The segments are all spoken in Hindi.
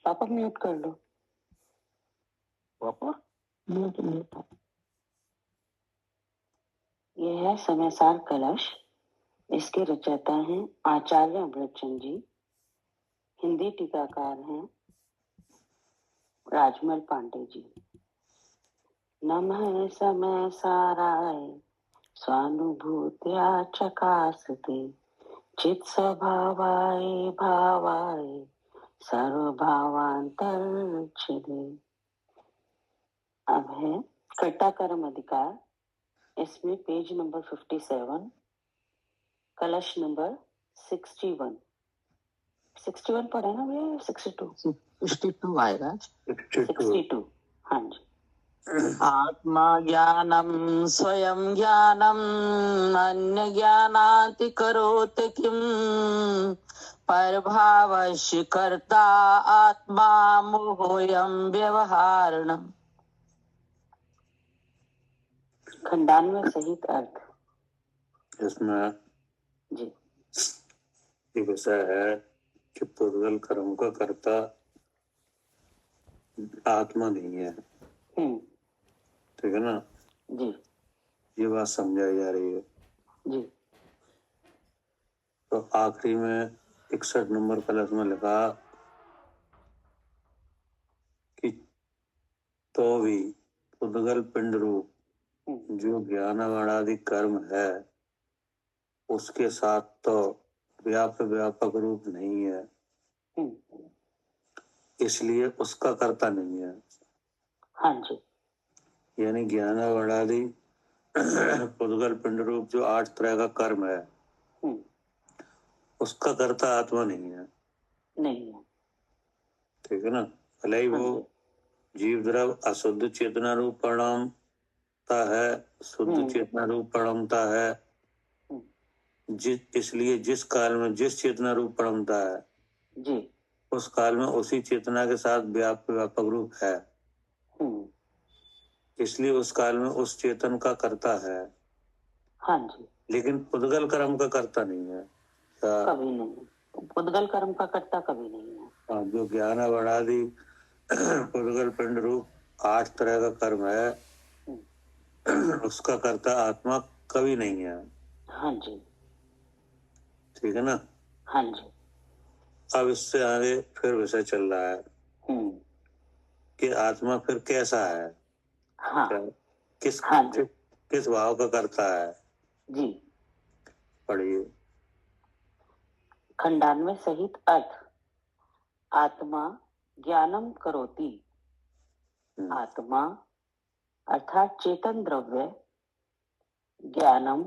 पापा म्यूट कर लो। पापा म्यूट म्यूट। ये है समयसार कलश। इसके रचयिता हैं आचार्य अमृतचंद जी। हिंदी टीकाकार हैं राजमल पांडे जी। नमः समय साराय स्वानुभूत्या चकासते चित स्वभावाय भावाय सर्वभावांतर्छिदे। अब है कर्ताकर्म अधिकार। इसमें पेज नंबर 57, कलश नंबर 61। 61 पढ़े ना भैया? 62 आएगा। 62। हाँ जी। आत्मा ज्ञानम स्वयं ज्ञानम अन्य ज्ञानाति करोति किम परभावस्य कर्ता आत्मा मोहोयं व्यवहारणम्। खंडान्वय सहित अर्थ। इसमें जी एक विषय है कि पूर्वल कर्म का कर्ता आत्मा नहीं है। ठीक है ना जी। ये बात समझाई जा रही है जी। तो आखिरी में 61 नंबर कलश में लिखा कि तो भी उद्गल पिंड रूप जो ज्ञानादि कर्म है उसके साथ तो व्यापक रूप नहीं है, इसलिए उसका कर्ता नहीं है। हाँ जी। यानी ज्ञानादि उद्गल पिंड रूप जो 8 तरह का कर्म है उसका कर्ता आत्मा नहीं है। नहीं है। ठीक है ना। भले ही वो जीव द्रव अशुद्ध चेतना रूप परिणामता है, शुद्ध चेतना रूप परिणामता है। इसलिए जिस काल में जिस चेतना रूप परिणामता है जी उस काल में उसी चेतना के साथ व्यापक रूप है, इसलिए उस काल में उस चेतन का कर्ता है। हाँ जी। लेकिन उद्गल कर्म का कर्ता नहीं है। कभी नहीं। उद्गल कर्म का कर्ता कभी नहीं है। जो ज्ञान वर्णादि उद्गल पिंड रूप 8 तरह का कर्म है उसका कर्ता आत्मा कभी नहीं है। हाँ जी। ठीक है ना। हाँ जी। अब इससे आगे फिर विषय चल रहा है कि आत्मा फिर कैसा है। हाँ। किस भाव का करता है। जी पढ़िए। खंडान्वय सहित अर्थ। आत्मा ज्ञानम करोति। आत्मा अर्थात चेतन द्रव्य, ज्ञानम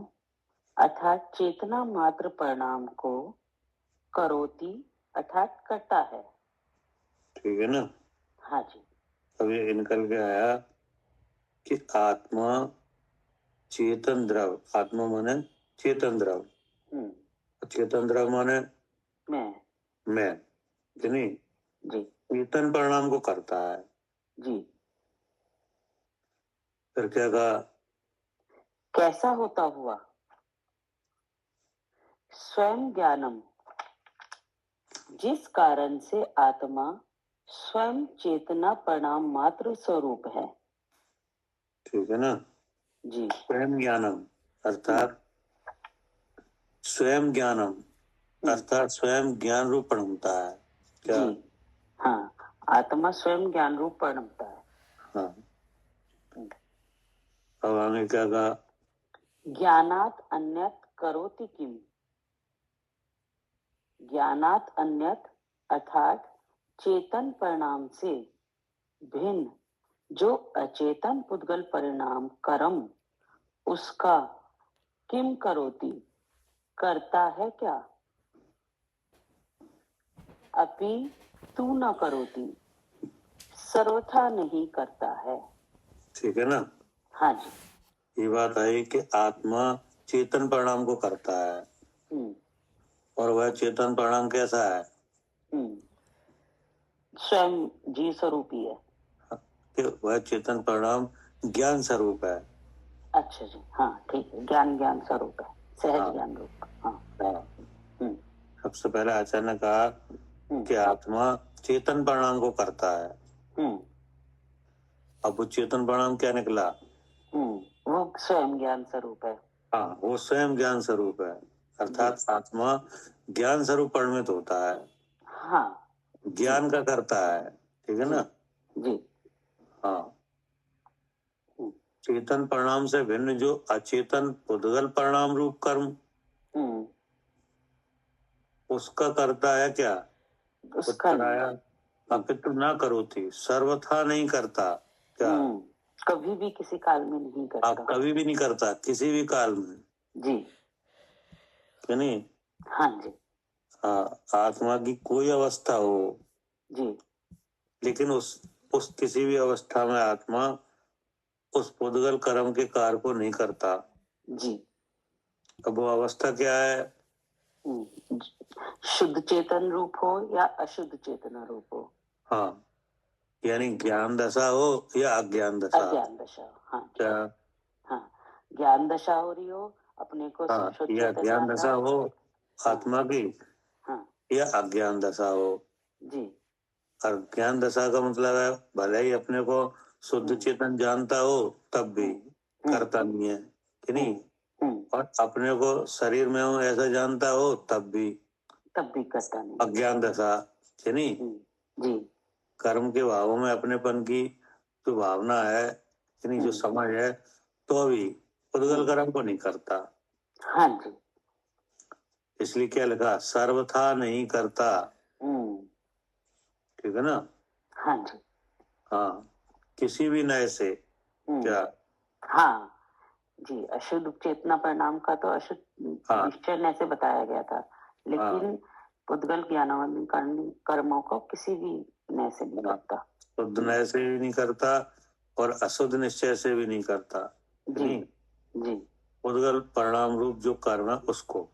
अर्थात चेतना मात्र परिणाम को, करोति अर्थात करता है। ठीक है ना। हाँ जी। अब ये निकल के आया कि आत्मा चेतन द्रव, आत्मा माने चेतन द्रव, चेतन द्रव माने मैं नहीं जी। चेतन परिणाम को करता है। जी। फिर क्या कहा? कैसा होता हुआ? स्वयं ज्ञानम, जिस कारण से आत्मा स्वयं चेतना परिणाम मात्र स्वरूप है। ठीक है ना जी। स्वयं ज्ञानम अर्थात स्वयं ज्ञानम अर्थात स्वयं ज्ञान रूप परिणमता है। क्या? जी हाँ, आत्मा स्वयं ज्ञान रूप परिणमता है। हाँ। अब आगे क्या कहा? ज्ञानात अन्यत करोति किम। ज्ञानात अन्यत अर्थात चेतन परिणाम से भिन्न जो अचेतन पुद्गल परिणाम कर्म उसका किम करोति करता है क्या? अपि तू न करोति सर्वथा नहीं करता है। ठीक है ना। हाँ जी। ये बात आई कि आत्मा चेतन परिणाम को करता है और वह चेतन परिणाम कैसा है? स्वयं जी स्वरूप ही है। कि वह चेतन परिणाम ज्ञान स्वरूप है। अच्छा जी। हाँ ठीक है। ज्ञान स्वरूप है, सहज ज्ञान रूप। हाँ। सबसे पहले आचार्य ने कहा कि आत्मा चेतन परिणाम को करता है। अब वो चेतन परिणाम क्या निकला? वो स्वयं ज्ञान स्वरूप है। हाँ, वो स्वयं ज्ञान स्वरूप है, अर्थात आत्मा ज्ञान स्वरूप परिणित होता है। हाँ, ज्ञान का करता है, ठीक है ना? जी। हाँ, चेतन परिणाम से भिन्न जो अचेतन पुद्गल परिणाम रूप कर्म, उसका करता है क्या? उसका उत्तराया अपितु ना करो थी, सर्वथा नहीं करता क्या? कभी भी किसी काल में नहीं करता। आप कभी भी नहीं करता, किसी भी काल में जी, कि नहीं? हाँ जी, हाँ, आत्मा की कोई अवस्था हो जी, लेकिन उस किसी भी अवस्था में आत्मा उस पुद्गल कर्म के कार्य को नहीं करता। जी। अब वो अवस्था क्या है? शुद्ध चेतन रूप हो या अशुद्ध चेतना रूप हो। हाँ, यानी ज्ञान दशा हो या अज्ञान दशा। अज्ञान दशा, हाँ जी। क्या? हाँ, ज्ञान दशा हो रही हो, अपने को हाँ, शुद्ध या चेतन ज्ञान जानना दशा हो आत्मा की, हाँ या अज्ञान दशा हो। जी, और ज्ञान दशा का मतलब है भले ही अपने को शुद्ध चेतन जानता हो तब भी करता नहीं है, कि नहीं? और अपने को शरीर में हूँ ऐसा जानता हो तब भी करता नहीं। अज्ञान दशा, कि नहीं? जी, कर्म के भावों में अपनेपन की जो भावना है, कि नहीं, जो समझ है, तो अभी पुद्गल कर्म को नहीं करता। हाँ जी, इसलिए क्या लिखा? सर्वथा नहीं करता, ठीक है ना? हाँ जी, हाँ, किसी भी नए से क्या? हाँ जी। अशुद्ध चेतना परिणाम का तो अशुद्ध निश्चय नए से बताया गया था, लेकिन पुद्गल ज्ञानावरण कर्मों को किसी भी नए से नहीं करता। शुद्ध नए से भी नहीं करता और अशुद्ध निश्चय से भी नहीं करता, जी, नहीं? जी। पुद्गल परिणाम रूप जो कर्म है उसको।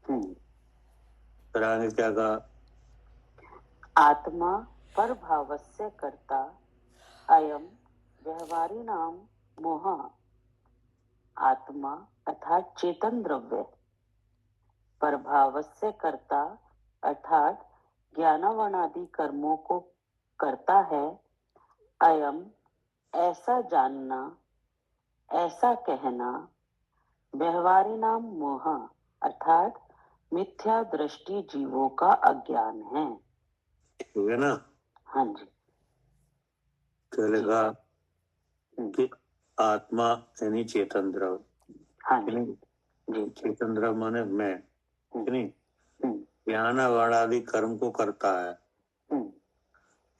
फिर आगे क्या कहा? आत्मा पर भावस्य कर्ता अयम व्यवहारी नाम मोह। आत्मा अर्थात चेतन द्रव्य परभावस्य कर्ता अर्थात ज्ञानावरणादि कर्मों को करता है। अयम ऐसा जानना, ऐसा कहना, व्यवहारी नाम मोह अर्थात मिथ्या दृष्टि जीवों का अज्ञान है। ठीक है ना? हाँ जी, क्या लिखा? कि आत्मा यानी चेतन द्रव्य, हाँ कि जी, नहीं? जी, चेतन द्रव्य माने मैं, कि नहीं? ज्ञान आदि कर्म को करता है,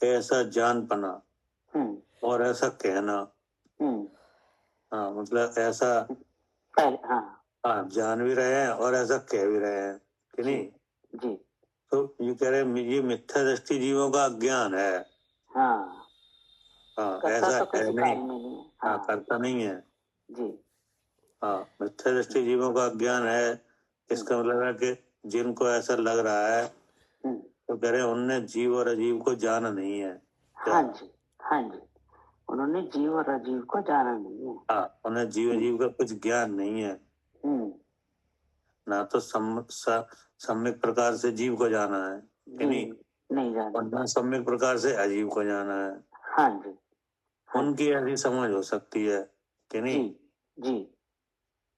ऐसा जानपना और ऐसा कहना। हाँ, मतलब ऐसा हाँ जान भी रहे हैं और ऐसा कह भी रहे हैं, कि नहीं? जी। तो ये कह रहे हैं ये मिथ्या दृष्टि जीवों का अज्ञान है। हाँ, ऐसा तो है नहीं। हाँ, करता नहीं है जी। हाँ, मिथ्या दृष्टि जीवों का अज्ञान है। इसका मतलब है कि जिनको ऐसा लग रहा है तो कह रहे हैं उनने जीव और अजीव को जाना नहीं है। हाँ जी, हाँ जी। उन्होंने जीव और अजीव को जाना नहीं है। हाँ, उन्हें जीव अजीव का कुछ ज्ञान नहीं है। ना तो सम्यक प्रकार से जीव को जाना है, कि नहीं जाना, और ना सम्यक प्रकार से अजीव को जाना है। हाँ जी, उनकी ऐसी समझ हो सकती है, कि नहीं? जी,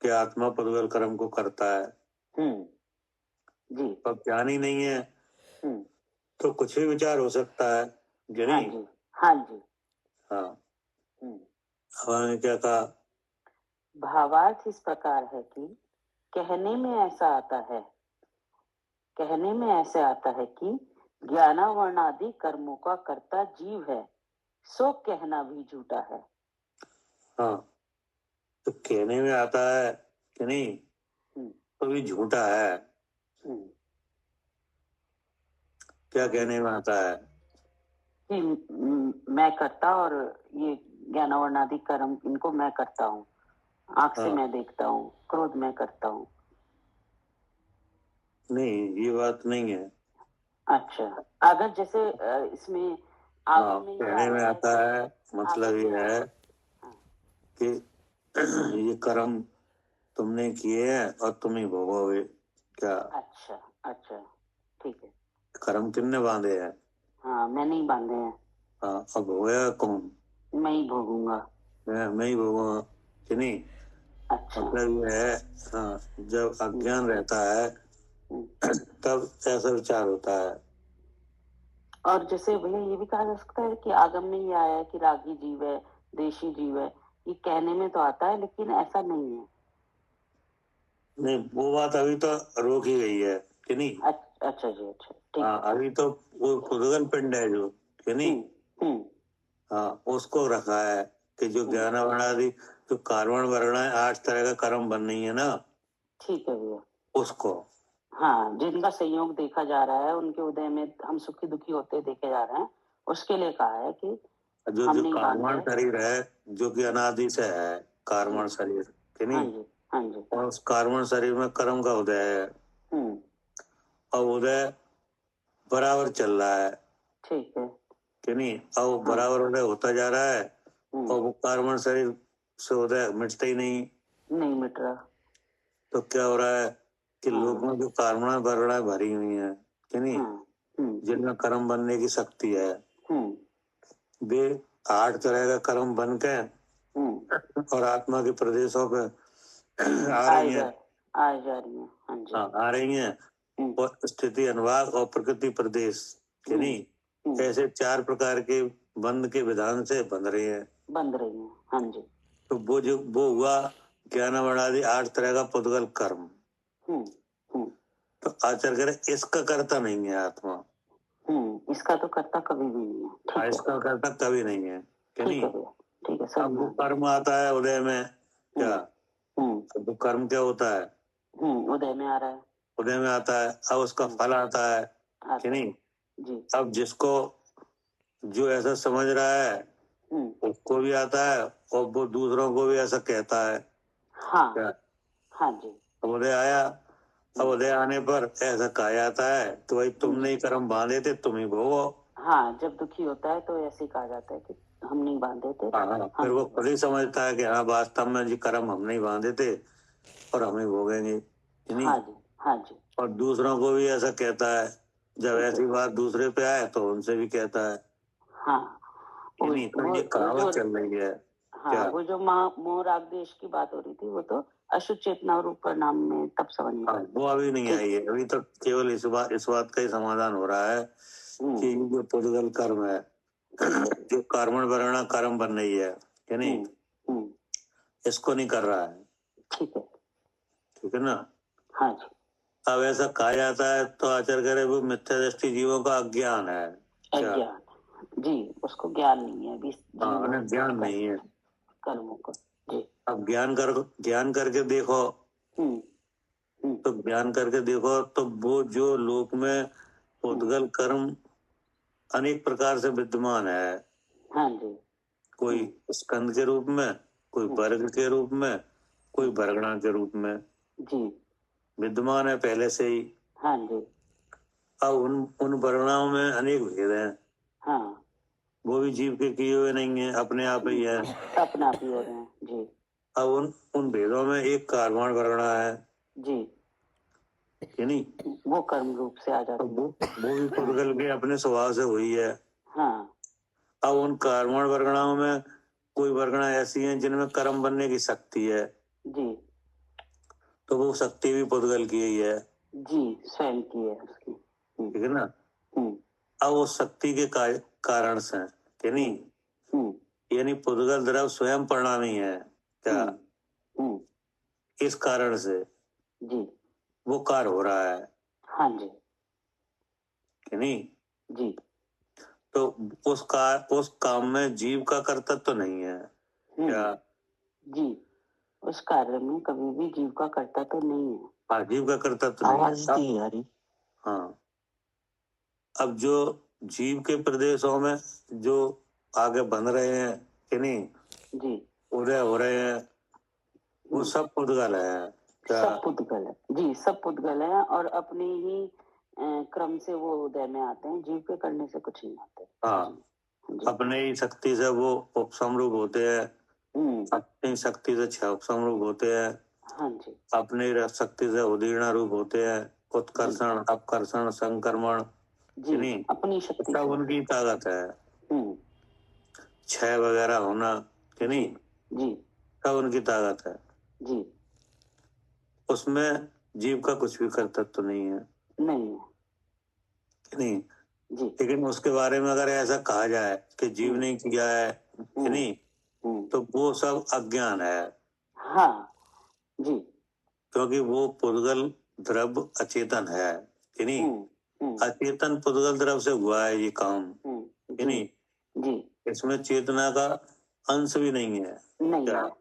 कि आत्मा पुद्गल कर्म को करता है। जी। तो ज्ञान ही नहीं है तो कुछ भी विचार हो सकता है, कि नहीं? हाँ जी। हाँ, हमारे क्या कहा? भावार्थ इस प्रकार है कि कहने में ऐसे आता है कि ज्ञानावरणादि कर्मों का कर्ता जीव है, सो कहना भी झूठा है। हाँ, तो कहने में आता है, कि नहीं, तो भी झूठा है। क्या कहने में आता है? कि मैं करता और ये ज्ञानावरणादि कर्म इनको मैं करता हूँ, आंख से मैं देखता हूँ, क्रोध मैं करता हूँ। नहीं, ये बात नहीं है। अच्छा, अगर जैसे इसमें कहने में आता है मतलब ये है कि ये कर्म तुमने किए हैं और तुम ही भोगोगे। क्या? अच्छा, ठीक है। कर्म किसने बांधे हैं? हाँ, मैं नहीं बांधे हैं। हाँ, अब भोगेगा कौन? मैं ही भोगूंगा। मैं ही भोगूंगा कि नहीं? अच्छा। मतलब ये है, हाँ, जब अज्ञान रहता है हम्म। तब ऐसा विचार होता है। और जैसे भैया ये भी कहा जा सकता है कि आगम में ये आया है कि रागी जीव है, देशी जीव है, ये कहने में तो आता है लेकिन ऐसा नहीं है। नहीं, वो बात अभी तो रोक ही गई है कि नहीं? अच्छा जी, अच्छा, ठीक हाँ, है। अभी तो वो खुदगल पिंड है जो, कि नहीं? हम्म। हाँ, उसको रखा है कि जो ज्ञान वर्णादि, जो कार्बन वर्ण है, 8 तरह का कर्म बन रही है ना, ठीक है भैया। उसको। हाँ, जिनका संयोग देखा जा रहा है, उनके उदय में हम सुखी दुखी होते देखे जा रहे हैं, उसके लिए कहा है कि जो हम जो नहीं कार्बन बांधे। शरीर है, जो कि अनादि से है, कार्बन जी। शरीर, कि हाँ नहीं? जी। हाँ जी। और उस कार्बन शरीर में कर्म का उदय है, हम्म। और उदय बराबर चल रहा है, ठीक है। कि नहीं? और वो हाँ। बराबर उदय होता जा रहा है, हम्म। और वो कार्बन शरीर से उदय मिटता ही नहीं। नहीं मिट रहा। तो क्या हो रहा है कि हाँ। लोग में जो कार्बन वर्ण भरी हुई है, कि नहीं, हाँ। हम्म। जिनमें कर्म बनने की शक्ति है, हम्म। वे 8 तरह का कर्म बन के हम्म। और आत्मा के प्रदेशों पे आ आए रही जा हैं। आ जा रही है। हाँ जी। हाँ, आ रही हैं। हम्म। और स्थिति अनुभाग और प्रकृति प्रदेश, के हम्म। नहीं, हम्म। ऐसे 4 प्रकार के बंध के विधान से बंध रही हैं। बंद रही है। हाँ जी। तो वो हुआ ज्ञान वर्णादि 8 तरह का पुद्गल कर्म। हम्म। हम्म। तो आचार्य कह रहे इसका कर्ता नहीं है आत्मा। इसका तो कर्ता कभी भी नहीं है। ठीक है। इसका कर्ता कभी नहीं है, कि ठीक नहीं? है भैया। ठीक है, सब अब वो मान। कर्म आता है उदय में, क्या? हम्म। अब वो कर्म क्या होता है? उदय में आ रहा है। उदय में आता है, अब उसका फल आता है, कि आता है। नहीं? जी। अब जिसको जो ऐसा समझ रहा है हम्म। उसको भी आता है, और वो दूसरों को भी ऐसा कहता है, हाँ। क्या? हाँ जी। अब उदय आया, अब उदय आने पर ऐसा कहा जाता है तो भाई तुमने ही कर्म बांधे थे, तुम ही भोगो। हाँ, जब दुखी होता है तो ऐसे ही कहा जाता है कि हम नहीं बांधे थे, हाँ, फिर हम वो भोगे। खुद ही समझता है कि हाँ, वास्तव में जी कर्म हम नहीं बांधे थे और हम ही भोगेंगे, कि नहीं? हाँ जी। हाँ जी। और दूसरों को भी ऐसा कहता है, जब ठीक ऐसी है। बात दूसरे पे आए तो उनसे भी कहता है, हाँ। कि वो नहीं? तो वो ये वो जो कहावत चल रही है, हाँ, क्या? वो जो मोह राग द्वेष की बात हो रही थी, वो तो अशुद्ध चेतना रूप परिणाम में तब समझ में हाँ, आई। वो अभी नहीं ठीक। आई है, अभी तो केवल इस बात का ही समाधान हो रहा है कि ये जो पुद्गल कर्म है, ठीक है। जो कर्मण वर्ण कर्म बन रही है, कि नहीं, हम्म। इसको नहीं कर रहा है, ठीक है। ठीक है ना? हाँ जी। अब ऐसा कहा जाता है तो आचार्य करे वो मिथ्या दृष्टि जीवों का अज्ञान है, क्या? अज्ञान। जी। उसको ज्ञान नहीं है अभी हाँ, जीवों उन्हें ज्ञान का, नहीं है। कर्मों का। जी। अब ज्ञान करके देखो, हम्म। हम्म। तो ज्ञान करके देखो तो वो जो लोक में पुद्गल कर्म अनेक प्रकार से विद्यमान है, हाँ जी। कोई स्कंद के रूप में, कोई वर्ग के रूप में, कोई वर्गणा के रूप में जी। विद्यमान है पहले से ही। हाँ जी। अब उन वर्गणाओं में अनेक भेद हैं, हाँ। वो भी जीव के किए हुए नहीं है, अपने आप ही है। अपना आप ही हो रहे हैं। जी। अब उन भेदों में एक कार्बन वर्गणा है, जी। कि नहीं? वो कर्म रूप से आ तो जाती है। वो भी पुद्गल के अपने स्वभाव से हुई है। हाँ। अब उन कार्बन वर्गणाओं में कोई वर्गणा ऐसी है जिनमें कर्म बनने की शक्ति है, जी। तो वो शक्ति भी पुद्गल की ही है, जी, स्वयं की है उसकी। ठीक है ना? हम्म। अब वो शक्ति के कारण से, कि नहीं, हम्म। यानी पुद्गल द्रव स्वयं परिणामी है, क्या? हम्म। इस कारण से जी। वो कार्य हो रहा है, हाँ जी। कि नहीं? जी। तो उस काम में जीव का कर्तव्य तो नहीं है, क्या? जी, उस कार्य में कभी भी जीव का कर्ता तो नहीं है। हाँ, जीव का कर्तव्य तो नहीं आवाज है। नहीं आ रही। हाँ, अब जो जीव के प्रदेशों में जो आगे बन रहे हैं, कि नहीं, जी। उदय हो रहे हैं, वो सब पुद्गल है, क्या? सब पुद्गल है। जी, सब पुद्गल है और अपने ही क्रम से वो उदय में आते हैं, जीव के करने से कुछ नहीं आते। हाँ, जी। अपने ही शक्ति से वो उपसमरूप होते हैं, अपनी शक्ति से छह उपसमरूप होते हैं, हाँ जी। अपनी शक्ति से उदीर्ण रूप होते हैं, उत्कर्षण, अपकर्षण, संक्रमण, जी, नहीं, अपनी शक्ति सब से। उनकी ताकत है। हम्म, क्षय वगैरह होना कि नहीं, जी सब उनकी ताकत है। जी, उसमें जीव का कुछ भी कर्तव्य तो नहीं है नहीं है। कि नहीं। जी, लेकिन उसके बारे में अगर ऐसा कहा जाए कि जीव ने किया है कि नहीं, तो वो सब अज्ञान है। हाँ जी, क्योंकि वो पुद्गल द्रव्य अचेतन है कि नहीं। अचेतन पुद्गल द्रव्य से हुआ है ये काम कि नहीं। जी, इसमें चेतना का अंश भी नहीं है। नहीं क्या? है,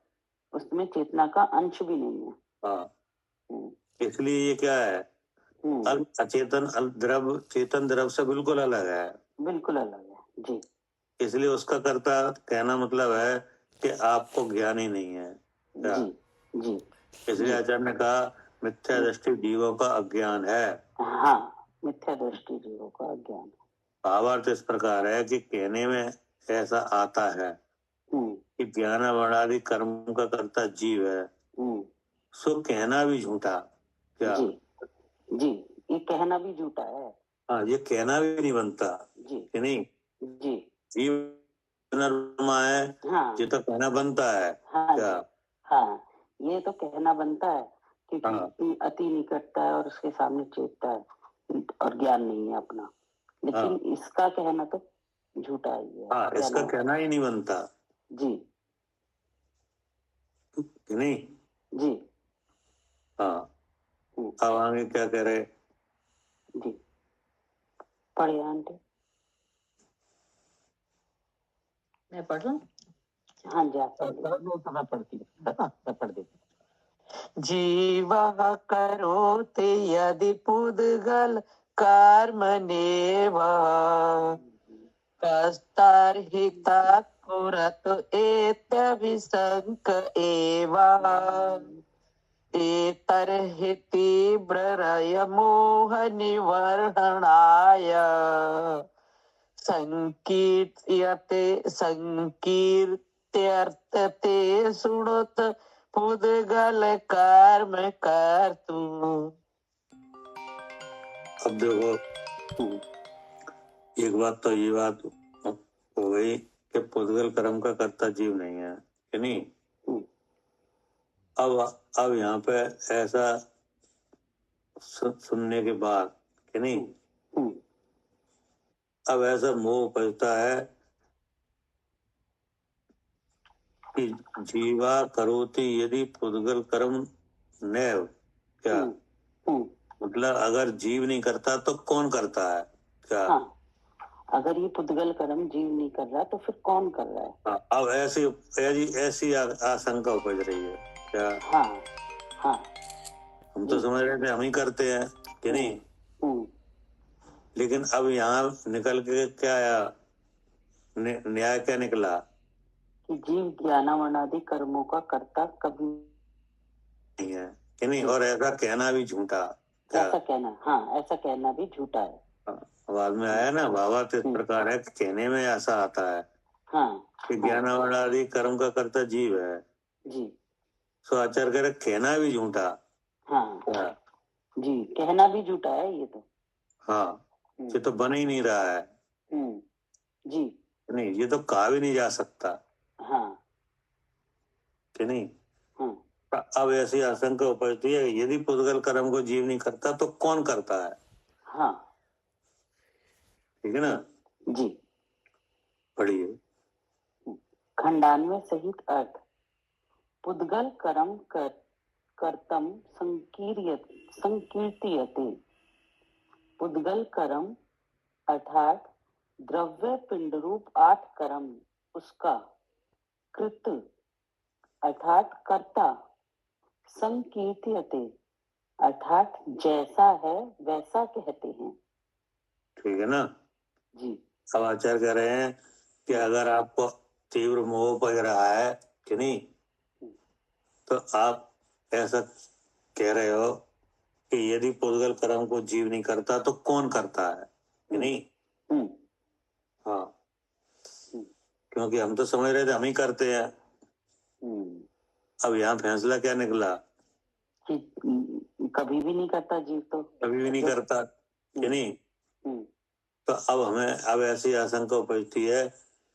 उसमें चेतना का अंश भी नहीं है। हाँ, हम्म, इसलिए ये क्या है, अचेतन द्रव्य चेतन द्रव्य से बिल्कुल अलग है। बिल्कुल अलग है। जी, इसलिए उसका कर्ता कहना मतलब है कि आपको ज्ञान ही नहीं है। क्या? जी जी, इसलिए आचार्य ने कहा मिथ्या दृष्टि जीवों का अज्ञान है। हाँ, मिथ्या दृष्टि जीवों का अज्ञान। भावार्थ इस प्रकार है कि कहने में ऐसा आता है कि ज्ञान वर्णादि कर्म का कर्ता जीव है, सो कहना भी झूठा। क्या? जी जी, ये कहना भी झूठा है। हाँ, ये कहना भी नहीं बनता जी कि नहीं। जी, जीव नरमा है, हाँ ये तो कहना बनता है। हाँ क्या? जी, हाँ, ये तो कहना बनता है क्योंकि हाँ। अति निकटता है और उसके सामने चेतता है और ज्ञान नहीं है अपना। लेकिन इसका कहना तो झूठा ही है। हाँ, इसका कहना ही नहीं बनता जी कि नहीं। जी, हाँ, अब आगे क्या कह रहे। जी पढ़िए आंटी। मैं पढ़ लूं? हाँ जी, आप पढ़िए। मैं पढ़ती हूँ, है ना? मैं पढ़ देती। जीवः करोति यदि पुद्गल कर्मण्येव कस्तर्हिता कुरत एत्यभिसंक एव एतर्हि तीव्ररय मोह निवर्हणाय संकीर्त्यर्थे सुणुत पुद्गल कर्म कर्तु। अब देखो, एक बात तो ये बात हो गई कि पुद्गल कर्म का कर्ता जीव नहीं है कि नहीं। अब यहाँ पे ऐसा सुनने के बाद कि नहीं, अब ऐसा मोह उपजता है कि जीवा करोति यदि पुद्गल कर्म नैव। क्या? मतलब अगर जीव नहीं करता तो कौन करता है। क्या? हाँ, अगर ये पुद्गल कर्म जीव नहीं कर रहा तो फिर कौन कर रहा है। हाँ, अब ऐसी आशंका उपज रही है। क्या? हाँ हाँ, हम तो समझ रहे थे हम ही करते हैं कि नहीं। लेकिन अब यहाँ निकल के क्या आया, न्याय क्या निकला कि जीव ज्ञानावनादि कर्मों का कर्ता कभी नहीं है कि नहीं। और ऐसा कहना भी झूठा। क्या? ऐसा कहना, हाँ, ऐसा कहना भी झूठा है। बाद में आया ना, भावार्थ इस प्रकार है कि कहने में ऐसा आता है कि ज्ञान आदि कर्म का कर्ता जीव है। जी, सो आचार्य कह रहे कहना भी झूठा। हाँ क्या? जी, कहना भी झूठा है ये तो। हाँ, ये तो बन ही नहीं रहा है। जी, नहीं, ये तो कहा भी नहीं जा सकता हाँ कि नहीं। हाँ, अब ऐसी आशंका उपजती है यदि पुद्गल कर्म को जीव नहीं करता तो कौन करता है। हाँ ठीक है ना। जी, पढ़िए। खंडान्वय सहित अर्थ। पुद्गल कर्म कर्तम संकीर्त्यते। पुद्गल कर्म अर्थात द्रव्य पिंड रूप 8 कर्म उसका कृत अर्थात कर्ता, संकीर्त्यते अर्थात जैसा है वैसा कहते हैं। ठीक है ना। जी, अब आचार्य कह रहे हैं कि अगर आपको तीव्र मोह उपज रहा है कि नहीं, तो आप ऐसा कह रहे हो कि यदि पुद्गल कर्म को जीव नहीं करता तो कौन करता है कि नहीं। हाँ, क्योंकि हम तो समझ रहे थे हम ही करते हैं। अब यहाँ फैसला क्या निकला कि कभी भी नहीं करता जीव तो। कभी भी नहीं करता कि नहीं। तो अब हमें अब ऐसी आशंका उपजती है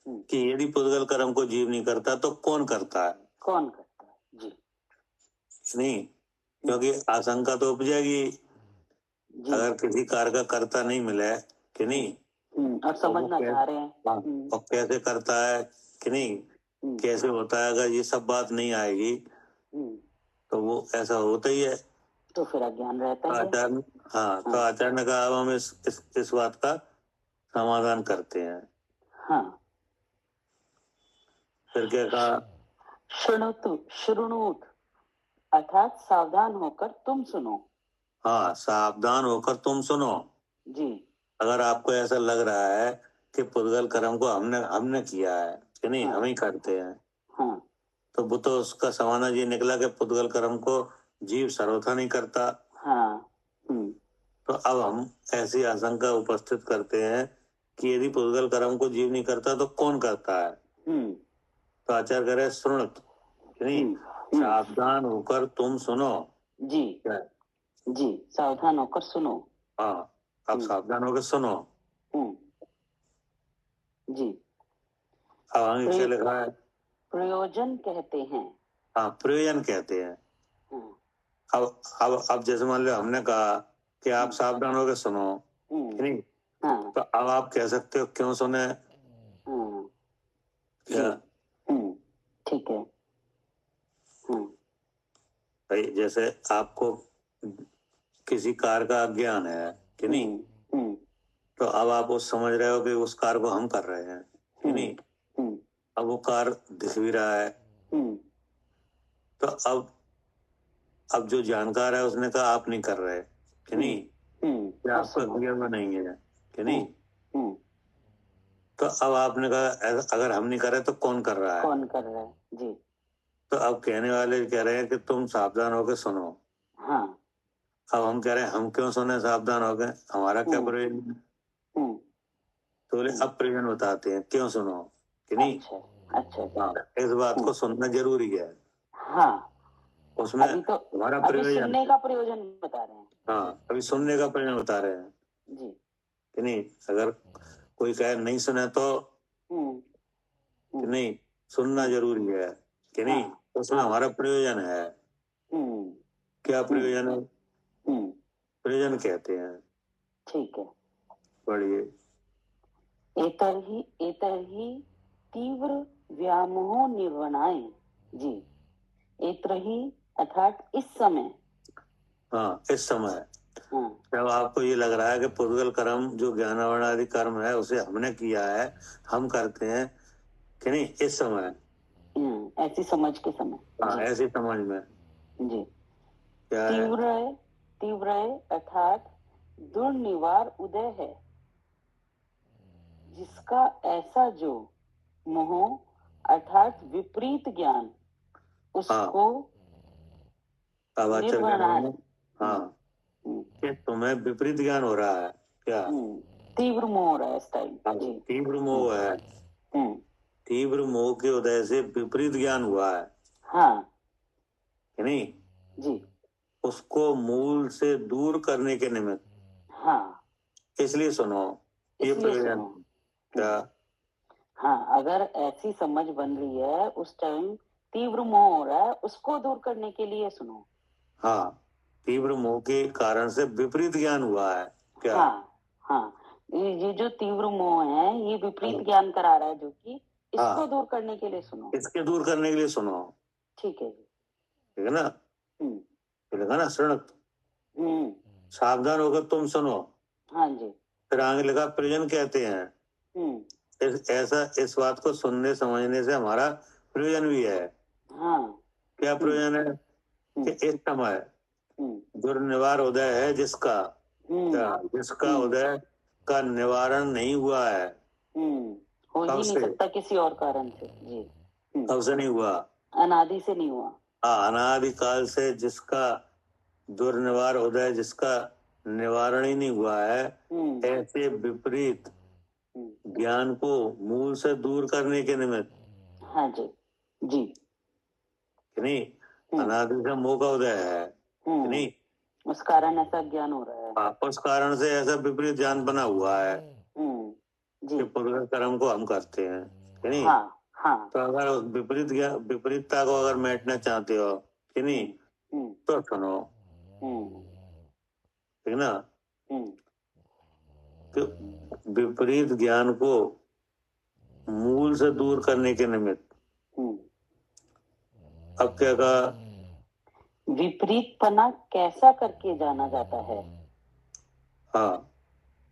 कि यदि पुद्गल कर्म को जीव नहीं करता तो कौन करता है? कौन करता है? जी नहीं, क्योंकि आशंका तो उपजेगी जी। अगर किसी कार्य का कर्ता नहीं मिले कि नहीं, और समझना चाह रहे हैं। और कैसे करता है कि नहीं, कैसे होता है, अगर ये सब बात नहीं आएगी तो वो ऐसा होता ही है। तो फिर अज्ञान रहता है। आचार्य, हाँ, तो आचार्य ने कहा अब हम इस बात का समाधान करते हैं। हाँ, फिर क्या कहा? शृणुत अर्थात सावधान होकर तुम सुनो। हाँ, सावधान होकर तुम सुनो। जी। अगर आपको ऐसा लग रहा है कि पुद्गल कर्म को हमने किया है कि नहीं, हम ही करते हैं, हाँ, तो वो तो उसका समाधान ये निकला कि पुद्गल कर्म को जीव सर्वथा नहीं करता। हाँ। तो अब हम ऐसी आशंका उपस्थित करते हैं कि यदि पुद्गल कर्म को जीव नहीं करता तो कौन करता है? तो आचार्य कह रहे सुनत, नहीं, सावधान होकर तुम सुनो। जी जी, सावधान होकर सुनो। हाँ, अब सावधान होकर सुनो। जी। अब आगे क्या लिखा है? प्रयोजन कहते हैं। हाँ, प्रयोजन कहते हैं। अब जैसे मान लो हमने कहा कि आप सावधान होकर सुनो, नहीं, तो अब आप कह सकते हो क्यों सुने? क्या? ठीक है। भाई जैसे आपको किसी कार का ज्ञान है कि नहीं, तो अब आप वो समझ रहे हो कि उस कार को हम कर रहे हैं कि नहीं, अब वो कार दिख भी रहा है, तो अब जो जानकार है उसने कहा आप नहीं कर रहे कि नहीं, क्या आपका क्लियर में नहीं है कि नहीं, तो अब आपने कहा अगर हम नहीं कर रहे तो कौन कर रहा है? कौन कर रहा है? जी। तो अब कहने वाले कह रहे हैं कि तुम सावधान होकर सुनो। हाँ। अब हम कह रहे हैं हम क्यों सुने सावधान होकर, हमारा क्या प्रयोजन है? तो बोले अब प्रयोजन बताते हैं क्यों सुनो कि नहीं। अच्छा। हाँ, इस बात को सुनना जरूरी है। हाँ, उसमें अभी तो हमारा अभी प्रयोजन, सुनने का प्रयोजन बता रहे हैं। हाँ, अभी सुनने का प्रयोजन बता रहे हैं जी कि नहीं। अगर कोई कहे नहीं सुने तो कि नहीं, सुनना जरूरी है कि नहीं, उसमें हमारा प्रयोजन है। क्या प्रयोजन है? प्रयोजन कहते हैं। ठीक है। पढ़िए। एतर ही तीव्र व्यामोह निर्वणाय। जी, एतर ही अर्थात इस समय। हाँ, इस समय जब आपको ये लग रहा है कि पुद्गल कर्म जो ज्ञानावरण आदि कर्म है उसे हमने किया है, हम करते हैं कि नहीं, इस समय, ऐसी समझ के समय। हाँ, ऐसी समझ में। जी। क्या है? तीव्र अर्थात दुर्निवार उदय है, जिसका ऐसा जो मोह अर्थात विपरीत ज्ञान उसको निर्वहन। हाँ, कि तुम्हें विपरीत ज्ञान हो रहा है। क्या? तीव्र मोह हो रहा है इस टाइम। तीव्र मोह है, तीव्र मोह के उदय से विपरीत ज्ञान हुआ है। हाँ कि नहीं जी। उसको मूल से दूर करने के निमित्त, हाँ, इसलिए सुनो, ये प्रयोजन। क्या? हाँ, अगर ऐसी समझ बन रही है उस टाइम तीव्र मोह हो रहा है, उसको दूर करने के लिए सुनो। हाँ, तीव्र मोह के कारण से विपरीत ज्ञान हुआ है। क्या? हाँ, ये जो तीव्र मोह है ये विपरीत ज्ञान करा रहा है, जो कि इसको दूर करने के लिए सुनो। इसके दूर करने के लिए सुनो। ठीक है जी। ठीक है ना? लिखा ना श्रृणत, सावधान होकर तुम सुनो। हाँ जी। फिर आगे लिखा प्रयोजन कहते हैं। ऐसा इस बात को सुनने समझने से हमारा प्रयोजन भी है। क्या प्रयोजन है? कि इस समय दुर्निवार उदय है जिसका, जिसका उदय का निवारण नहीं हुआ है, हो ही नहीं सकता किसी और कारण से। जी, तब से नहीं हुआ, अनादि से नहीं हुआ। अनादिकाल से जिसका दुर्निवार उदय, जिसका निवारण ही नहीं हुआ है, ऐसे विपरीत ज्ञान को मूल से दूर करने के निमित्त। हाँ जी जी। कि नहीं, अनादि से मोह का उदय है कि नहीं, उस कारण ऐसा ज्ञान हो रहा है। उस कारण से ऐसा विपरीत ज्ञान बना हुआ है। जी कि पुद्गल कर्म को हम करते हैं, कि नहीं? हाँ हाँ तो अगर विपरीतता को अगर मिटना चाहते हो, कि नहीं, तो सुनो, ठीक ना, कि विपरीत ज्ञान को मूल से दूर करने के निमित्त अब क्या कहा, विपरीतपना कैसा करके जाना जाता है? हाँ,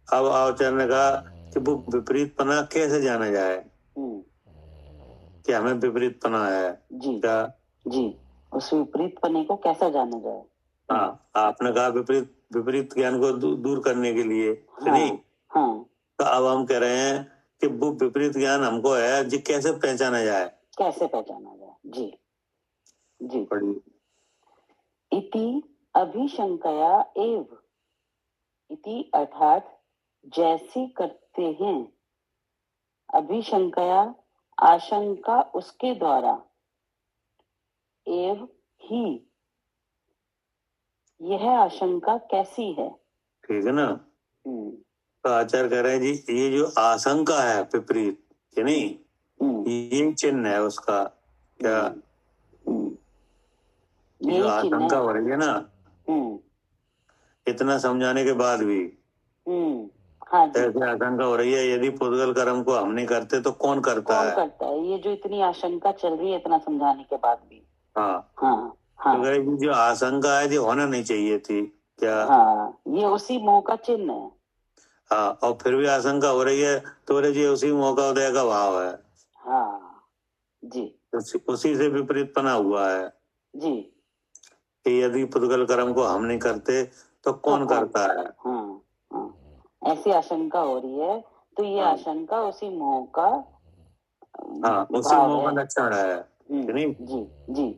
अब आचार्य ने कहा कि वो विपरीतपना कैसे जाना जाए, कि हमें विपरीतपना है जी क्या? जी, उस विपरीतपने को कैसा जाना जाए? हाँ, आपने कहा विपरीत ज्ञान को दूर करने के लिए, कि नहीं? हाँ तो अब हम कह रहे हैं कि वो विपरीत ज्ञान हमको है जी, कैसे पहचाना जाए? कैसे पहचाना जाए? जी जी, पढ़िए। इति अभिशंकया एव, इति अर्थात जैसी करते हैं, अभिशंकया आशंका उसके द्वारा, एव ही यह आशंका कैसी है? ठीक है ना? तो आचार्य कह रहे हैं जी, ये जो आशंका है विपरीत, कि नहीं, ये चिन्ह है उसका, क्या? ये जो आशंका हो रही है ना, इतना समझाने के बाद भी हाँ जी, ऐसी आशंका हो रही है, यदि पुद्गल कर्म को हम नहीं करते तो कौन करता कौन है? करता है? ये जो इतनी आशंका चल रही है इतना समझाने के बाद भी। हाँ हाँ हाँ, तो ये जो आशंका है जो होना नहीं चाहिए थी, क्या? हाँ, ये उसी मोह का चिन्ह है। हाँ, और फिर भी आशंका हो रही है तो ये उसी मौका उदय का भाव है। हाँ जी उसी से विपरीतपना हुआ है जी, कि यदि पुद्गल कर्म को हम नहीं करते तो कौन करता है? हाँ हाँ, ऐसी आशंका हो रही है, तो ये हाँ। आशंका उसी मोह का हाँ, उसी भाव मोह का है। लक्षण है, कि नहीं? जी जी,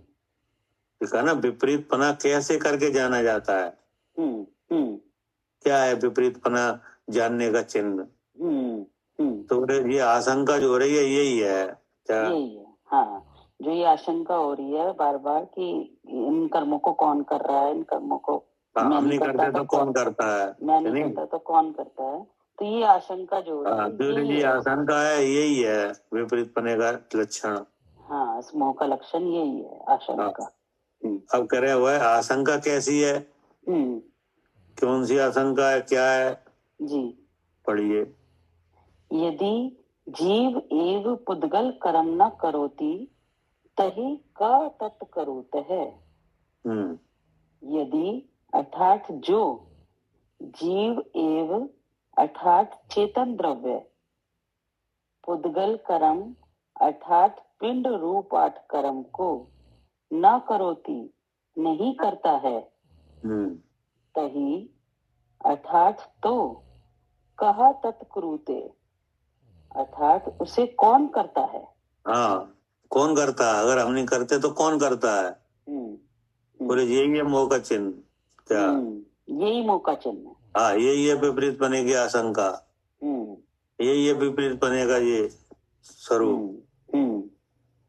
ठीक है ना? विपरीतपना कैसे करके जाना जाता है? क्या है विपरीतपना जानने का चिन्ह? तो ये आशंका जो हो रही है यही है, क्या? यही है, हाँ, जो ये आशंका हो रही है बार बार कि इन कर्मों को कौन कर रहा है, इन कर्मों को हाँ, मैं हम नहीं करता करते तो कौन करता है? मैं कि नहीं करता तो कौन करता है? तो ये आशंका जो हो हाँ, रही जो है ये आशंका है यही है विपरीतपने का लक्षण। हाँ, इस मोह का लक्षण यही है, आशंका। अब करे हुआ है आशंका कैसी है, कौन सी आशंका है, क्या है? जी, पढ़िए। यदि जीव एव पुद्गल कर्म न करोति तहि का तत्करुत है। यदि अर्थात जो जीव एव अर्थात चेतन द्रव्य पुद्गल कर्म अर्थात पिंड रूपाठ कर्म को न करोति नहीं करता है, तही अर्थात तो कहा तत्कुरुते अर्थात उसे कौन करता है? हाँ, कौन करता है? अगर हम नहीं करते तो कौन करता है? बोले यही है मोह का चिन्ह, क्या? यही मोह का चिन्ह है। हाँ, यही है विपरीत बने की आशंका, यही है विपरीत बने का ये स्वरूप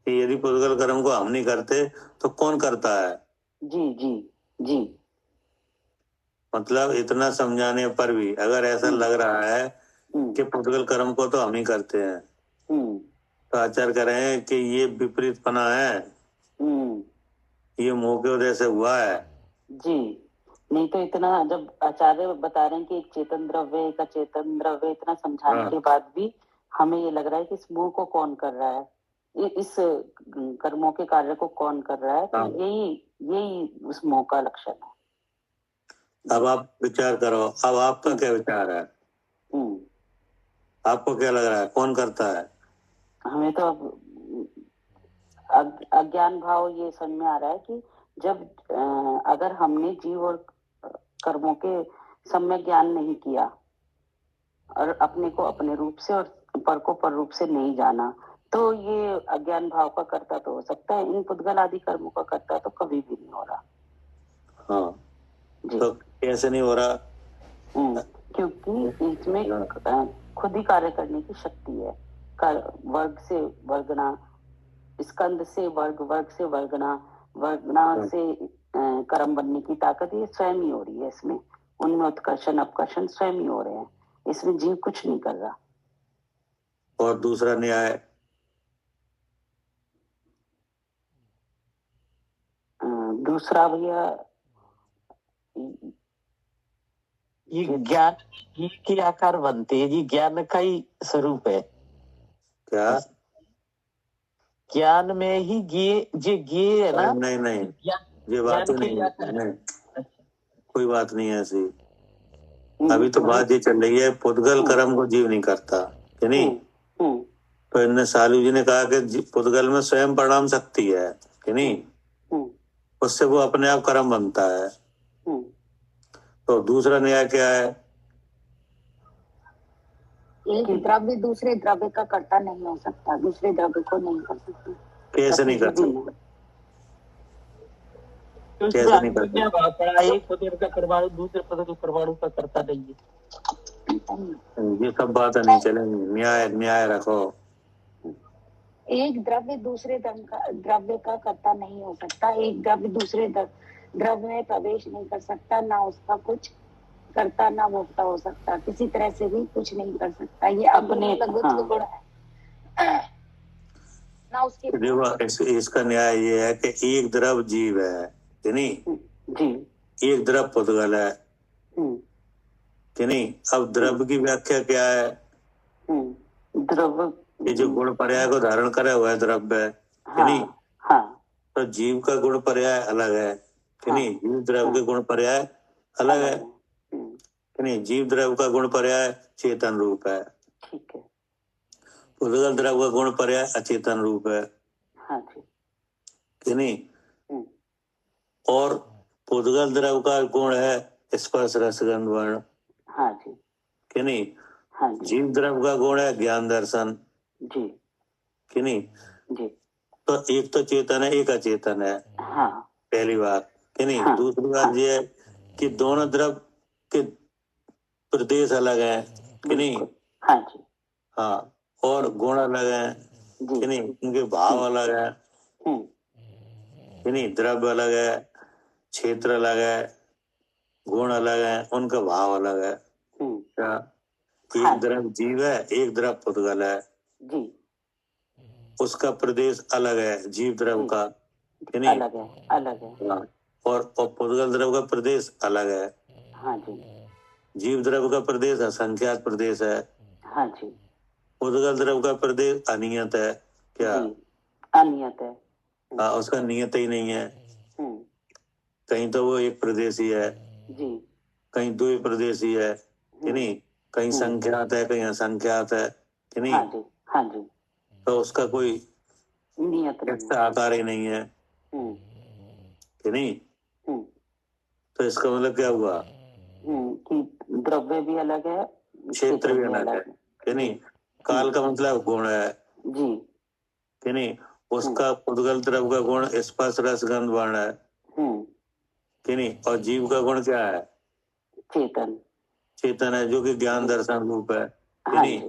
कि यदि पुद्गल कर्म को हम नहीं करते तो कौन करता है? जी जी जी, मतलब इतना समझाने पर भी अगर ऐसा लग रहा है कि पुद्गल कर्म को तो हम ही करते हैं, तो आचार्य कह रहे हैं कि ये विपरीतपना है, ये मोह के उदय से हुआ है। जी, नहीं तो इतना जब आचार्य बता रहे हैं कि एक चेतन द्रव्य एक अचेतन द्रव्य, इतना समझाने के बाद भी हमें ये लग रहा है कि इस मोह को कौन कर रहा है, इस कर्मों के कार्य को कौन कर रहा है, तो यही उस मोह का लक्षण है। अब आप विचार करो, अब आपका क्या विचार है? आपको क्या लग रहा है कौन करता है? हमें तो अब अज्ञान भाव ये समझ में आ रहा है कि जब अगर हमने जीव और कर्मों के सम्यक ज्ञान नहीं किया और अपने को अपने रूप से और पर को पर रूप से नहीं जाना, तो ये अज्ञान भाव का कर्ता तो हो सकता है, इन पुद्गल आदि कर्मों का कर्ता तो कभी भी नहीं हो रहा। हाँ, तो कैसे नहीं हो रहा? क्योंकि इसमें खुद ही कार्य करने की शक्ति है। वर्ग से वर्गना, स्कंद से वर्ग, वर्ग से वर्गना, वर्गना से कर्म बनने की ताकत ये स्वयं ही हो रही है। इसमें उनमें उत्कर्षण अपकर्षण स्वयं ही हो रहे हैं, इसमें जीव कुछ नहीं कर रहा। और दूसरा न्याय दूसरा भैया ये ज्ञान घी के आकार बनते हैं, ये ज्ञान का ही स्वरूप है। क्या? ज्ञान में ही घी है ना? नहीं नहीं, ये बात नहीं है, कोई बात नहीं है ऐसी। अभी तो बात ये चल रही है पुद्गल कर्म को जीव नहीं करता, कि नहीं? तो इनने सालू जी ने कहा कि पुद्गल में स्वयं परिणाम शक्ति है, कि नहीं? उससे वो अपने आप कर्म बनता है। तो दूसरा न्याय क्या है? एक द्रव्य दूसरे द्रव्य का कर्ता नहीं हो सकता, दूसरे द्रव्य को नहीं कर सकता। कैसे नहीं कर सकता? कैसे नहीं कर सकता? एक पदार्थ का परमाणु दूसरे पदार्थ के परमाणु का कर्ता नहीं है। ये सब बातें नहीं चलेंगी, न्याय न्याय रखो। एक द्रव्य दूसरे द्रव्य का कर्ता नहीं हो सकता, एक द्रव्य दूसरे द्रव्य में प्रवेश नहीं कर सकता, ना उसका कुछ करता ना भोक्ता हो सकता, किसी तरह से भी कुछ नहीं कर सकता। ये अपने लघुत्व गुण है ना उसके। देखो इसका न्याय ये है कि एक द्रव जीव है, कि नहीं? जी। एक द्रव पुद्गल है, कि नहीं? अब द्रव की व्याख्या क्या है? द्रव ये जो गुण पर्याय को धारण करे हुआ है द्रव्य है, कि नहीं? तो जीव का गुण पर्याय अलग है, कि नहीं? जीव द्रव के गुण पर्याय अलग है, कि नहीं? जीव द्रव का गुण पर्याय चेतन रूप है, ठीक है। पुद्गल द्रव का गुण पर्याय अचेतन रूप है, कि नहीं? और पुद्गल द्रव का गुण है स्पर्श रस गंध वर्ण, कि नहीं? जीव द्रव का गुण है ज्ञान दर्शन, जी, कि नहीं? जी। तो एक तो चेतन है, एक अचेतन है, पहली बात, कि नहीं? दूसरी बात ये है कि दोनों द्रव के प्रदेश अलग है, कि नहीं? हाँ, और गुण अलग है, कि नहीं? उनके भाव अलग है, कि नहीं? द्रव्य अलग है, क्षेत्र अलग है, गुण अलग है, उनका भाव अलग है। क्या? एक द्रव जीव है, एक द्रव पुद्गल है, जी। उसका प्रदेश अलग है जीव द्रव का, कि नहीं? अलग है। और पुद्गल द्रव का प्रदेश अलग है। जीव द्रव का प्रदेश असंख्यात प्रदेश है, पुद्गल द्रव का प्रदेश अनियत है। क्या? अनियत है। हाँ, उसका नियत ही नहीं है, कहीं तो वो एक प्रदेशी है, कहीं द्वि प्रदेशी है, कि नहीं? कहीं संख्यात है, कहीं असंख्यात है, कि नहीं? तो उसका कोई नियत आकार ही नहीं है, कि नहीं? तो इसका मतलब क्या हुआ? कि द्रव्य भी अलग है, क्षेत्र भी अलग है, कि नहीं? काल का मतलब गुण है, जी, कि नहीं? उसका पुद्गल द्रव का गुण स्पर्श रस गंध वर्ण है, कि नहीं? और जीव का गुण क्या है? चेतन है, जो कि ज्ञान दर्शन रूप है, कि नहीं?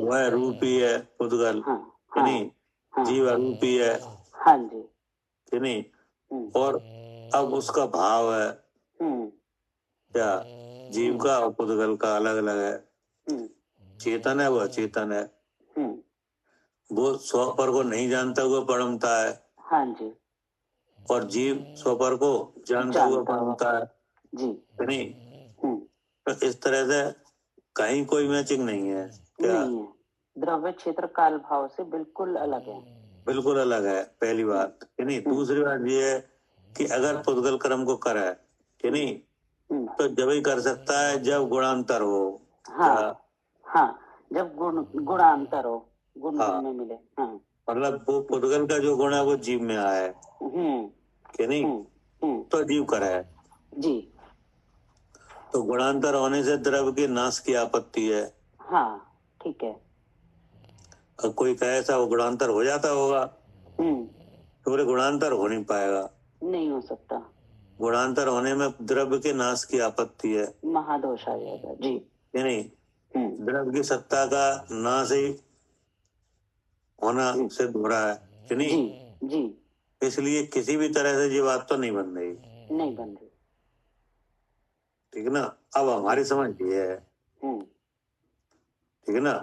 वह रूप ही है पुद्गल, कि नहीं? जीव अरूपी है, कि नहीं? और अब उसका भाव है क्या? जीव का और पुद्गल का अलग अलग है। चेतन है, वह चेतन है, वो स्वपर को नहीं जानता हुआ परमता है, और जीव स्वपर को जानता हुआ परमता है, कि नहीं? तो इस तरह से कहीं कोई मैचिंग नहीं है। क्या? द्रव्य क्षेत्र काल भाव से बिल्कुल अलग है, बिल्कुल अलग है, पहली बात, कि नहीं? दूसरी बात ये है कि अगर पुद्गल कर्म को करे, कि नहीं, तो जब ही कर सकता है जब गुणांतर हो। जब गुणांतर हो, गुण में मिले। मतलब वो पुद्गल का जो गुण है वो जीव में आया है, कि नहीं? तो जीव करे है, जी। तो गुणांतर होने से द्रव्य के नाश की आपत्ति है। ठीक है। कोई कहे ऐसा वो गुणांतर हो जाता होगा, तो बोले गुणांतर हो नहीं पाएगा, नहीं हो सकता। गुणांतर होने में द्रव्य के नाश की आपत्ति है, महादोष आ जाएगा, जी, कि नहीं? द्रव्य की सत्ता का नाश ही होना सिद्ध हो रहा है, कि नहीं? जी। इसलिए किसी भी तरह से ये बात तो नहीं बन रही, ठीक है ना? अब हमारी समझ ये है, ठीक है ना?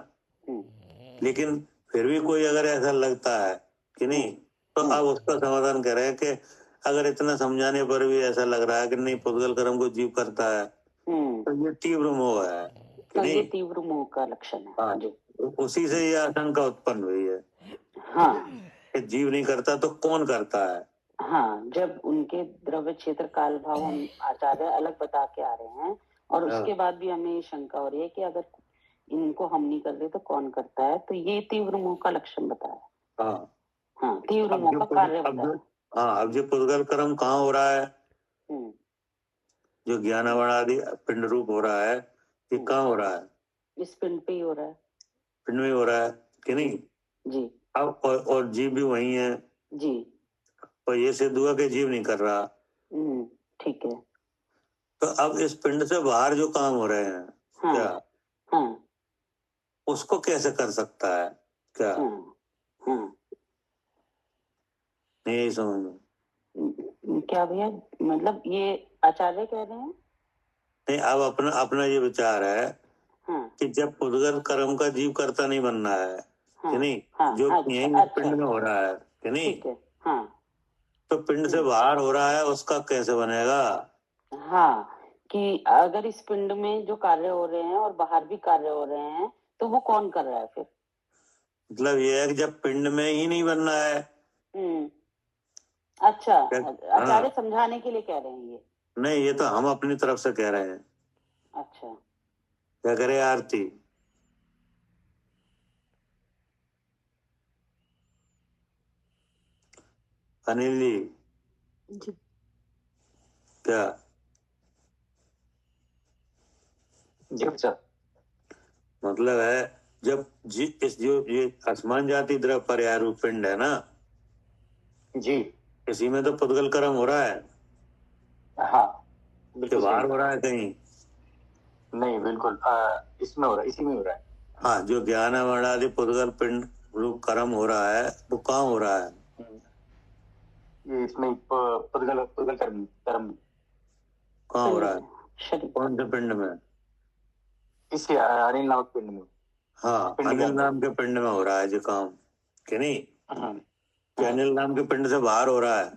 लेकिन फिर भी कोई अगर ऐसा लगता है कि नहीं, तो अब उसका समाधान कह रहे हैं कि अगर इतना समझाने पर भी ऐसा लग रहा है कि नहीं पुद्गल कर्म को जीव करता है, तो ये तीव्र मोह है कि तो नहीं। ये तीव्र मोह का लक्षण है। हाँ, उसी से ये आशंका उत्पन्न हुई है। हाँ, कि जीव नहीं करता तो कौन करता है। हाँ, जब उनके द्रव्य क्षेत्र काल भाव हम आचार्य अलग बता के आ रहे हैं और उसके बाद भी हमें ये शंका हो रही है कि अगर इनको हम नहीं कर रहे तो कौन करता है, तो ये तीव्र मोह का लक्षण बताया। हाँ, हाँ, तीव्र मोह का कार्य बताया। हाँ, अब जो पुद्गल कर्म कहाँ हो रहा है, जो ज्ञानावण आदि पिंड रूप हो रहा है, ये कहाँ हो रहा है? इस पिंड पे ही हो रहा है। पिंड में हो रहा है कि नहीं जी। अब और जीव भी वही है जी। और ये सिद्ध हुआ कि जीव नहीं कर रहा। ठीक है। तो अब इस पिंड से बाहर जो काम हो रहे हैं, हाँ, क्या हाँ, उसको कैसे कर सकता है क्या? हाँ, नहीं समझ में। क्या भैया, मतलब ये आचार्य कह रहे हैं? नहीं, अब अपना अपना ये विचार है कि जब पुद्गल कर्म का जीव करता नहीं बनना है कि नहीं, जो यही पिंड में हो रहा है कि नहीं, तो पिंड से बाहर हो रहा है उसका कैसे बनेगा? हाँ, कि अगर इस पिंड में जो कार्य हो रहे हैं और बाहर भी कार्य हो रहे हैं तो वो कौन कर रहा है फिर? मतलब ये है कि जब पिंड में ही नहीं बनना है। अच्छा, आचार्य समझाने के लिए कह रहे हैं ये? नहीं, ये तो हम अपनी तरफ से कह रहे हैं। अच्छा, क्या करे आरती? अनिल जी क्या मतलब है, जब इस जो ये आसमान जाति द्रव पर्याय रूप पिंड है ना जी, इसी में तो पुद्गल कर्म हो रहा है। हाँ, बिल्कुल बाहर हो रहा है कहीं नहीं, बिल्कुल इसमें हो रहा है, इसी में हो रहा है। हाँ, जो ज्ञान आदि पुद्गल पिंड रूप कर्म हो रहा है वो कहाँ हो रहा है? ये इसमें पुद्गल कर्म कहाँ हो रहा है? कौन से पिंड में? इस अनिल नामक पिंड में। हाँ, अनिल नाम के पिंड में हो रहा है जो काम कि नहीं? कि अनिल नाम के पिंड से बाहर हो रहा है?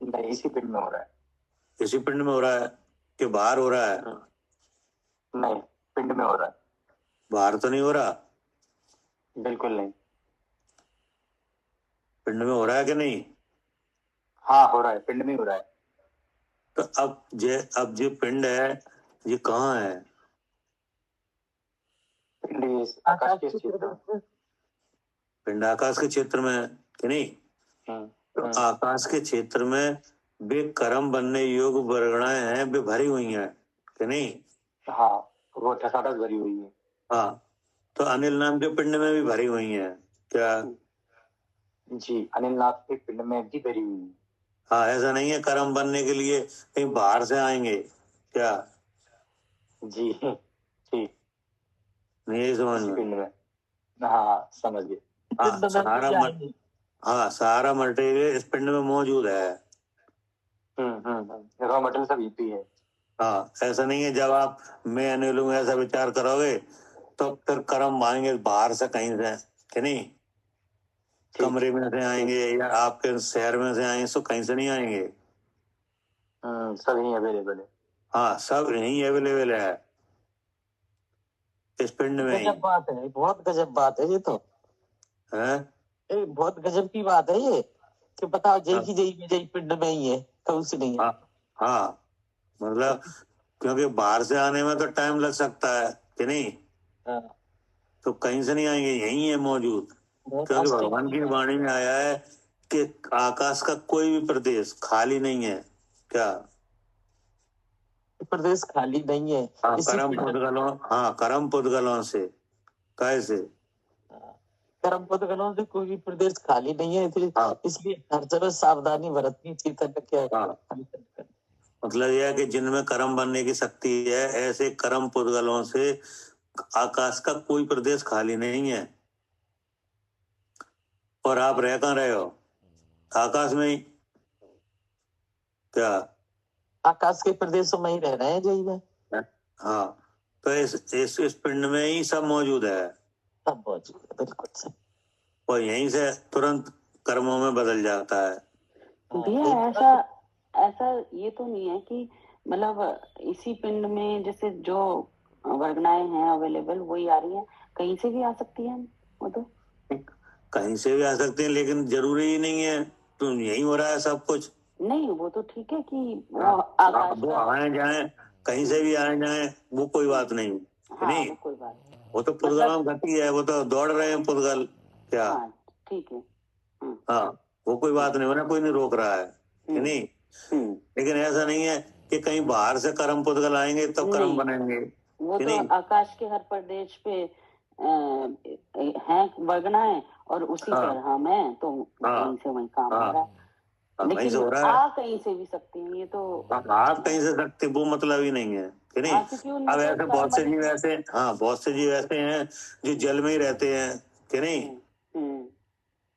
नहीं, इसी पिंड में हो रहा है। इसी पिंड में हो रहा है कि बाहर हो रहा है? नहीं, पिंड में हो रहा है। बाहर तो नहीं हो रहा? बिल्कुल नहीं। पिंड में हो रहा है कि नहीं? हाँ, हो रहा है, पिंड में हो रहा है। तो अब जो पिंड है ये कहाँ है? आकाश के क्षेत्र में। पिंड आकाश के क्षेत्र में कि नहीं? तो आकाश के क्षेत्र में वे कर्म बनने योग्य वर्गणाएं हैं, वे भरी हुई हैं कि नहीं? हाँ, वो ठसाठस भरी हुई है। हाँ, तो अनिल नाम के पिंड में भी भरी हुई हैं क्या? जी, अनिल नाम के पिंड में भी भरी हुई है। हाँ, ऐसा नहीं है कर्म बनने के लिए कहीं बाहर से आएंगे क्या? जी ठीक नहीं समझ में। हाँ, समझ गए। सारा मटेरियल इस पिंड में मौजूद है। रॉ मटेरियल सब यही है। हाँ, ऐसा नहीं है जब आप मैं अनिल हूं ऐसा विचार करोगे तो फिर कर्म आएंगे बाहर से कहीं से कि नहीं? कमरे में से आएंगे या आपके शहर में से आएंगे, तो कहीं से नहीं आएंगे। सब यही अवेलेबल है। हाँ, सब यही अवेलेबल है इस पिंड में ही। गजब बात है, बहुत गजब बात है ये तो है। बहुत गजब की बात है ये कि बताओ जय की जय पिंड में ही है, कहीं से नहीं है। हाँ, मतलब क्योंकि बाहर से आने में तो टाइम लग सकता है कि नहीं? तो कहीं से नहीं आएंगे, यही है मौजूद। क्योंकि भगवान की वाणी में आया है कि आकाश का कोई भी प्रदेश खाली नहीं है क्या? प्रदेश खाली नहीं है। कर्म पुद्गलों से कैसे? कर्म पुद्गलों से कोई भी प्रदेश खाली नहीं है, इसलिए हर जगह सावधानी बरतनी चाहिए। मतलब यह है कि जिनमें कर्म बनने की शक्ति है ऐसे कर्म पुद्गलों से आकाश का कोई प्रदेश खाली नहीं है। और आप रह कहाँ रहे हो? आकाश में ही क्या? आकाश के प्रदेशों में ही रह रहे हैं जी में। हाँ, तो इस पिंड में ही सब मौजूद है तब मौजूद है, बिल्कुल सही। और यहीं से तुरंत कर्मों में बदल जाता है। भैया ऐसा ऐसा ये तो नहीं है कि मतलब इसी पिंड में जैसे जो वर्गनाएं हैं अवेलेबल वही आ रही हैं, कहीं से भी आ सकती हैं वो तो। कहीं से भी आ सकते हैं, लेकिन जरूरी ही नहीं है तो यही हो रहा है सब कुछ। नहीं वो तो ठीक है कि वो हाँ, आकाश वो का आए जाए, कहीं से भी आए जाए, वो कोई बात नहीं कि हाँ नहीं। वो कोई बात नहीं। वो तो पुद्गलों गति है, वो तो दौड़ रहे हैं पुद्गल क्या। हाँ ठीक है। हाँ, वो कोई बात नहीं, उन्हें कोई नहीं रोक रहा है कि नहीं। लेकिन ऐसा नहीं है कि कहीं बाहर से कर्म पुद्गल आएंगे तब कर्म नहीं, बनेंगे वो कि तो नहीं। आकाश के हर प्रदेश पे हैं वर्गनाएं और उसी हाँ, पर हम हैं, तो हाँ, कहीं से वही काम हो हाँ, रहा है। वहीं से लेकिन हो रहा है। आ कहीं से भी सकती हैं ये तो। आप कहीं से सकते, वो मतलब ही नहीं है कि नहीं। हाँ क्योंकि उनमें अब तो ऐसे बहुत कर्म से जीव लिखा- ऐसे, हाँ बहुत से जीव ऐसे हैं जो जल में ही रहते हैं कि नहीं। हम्म,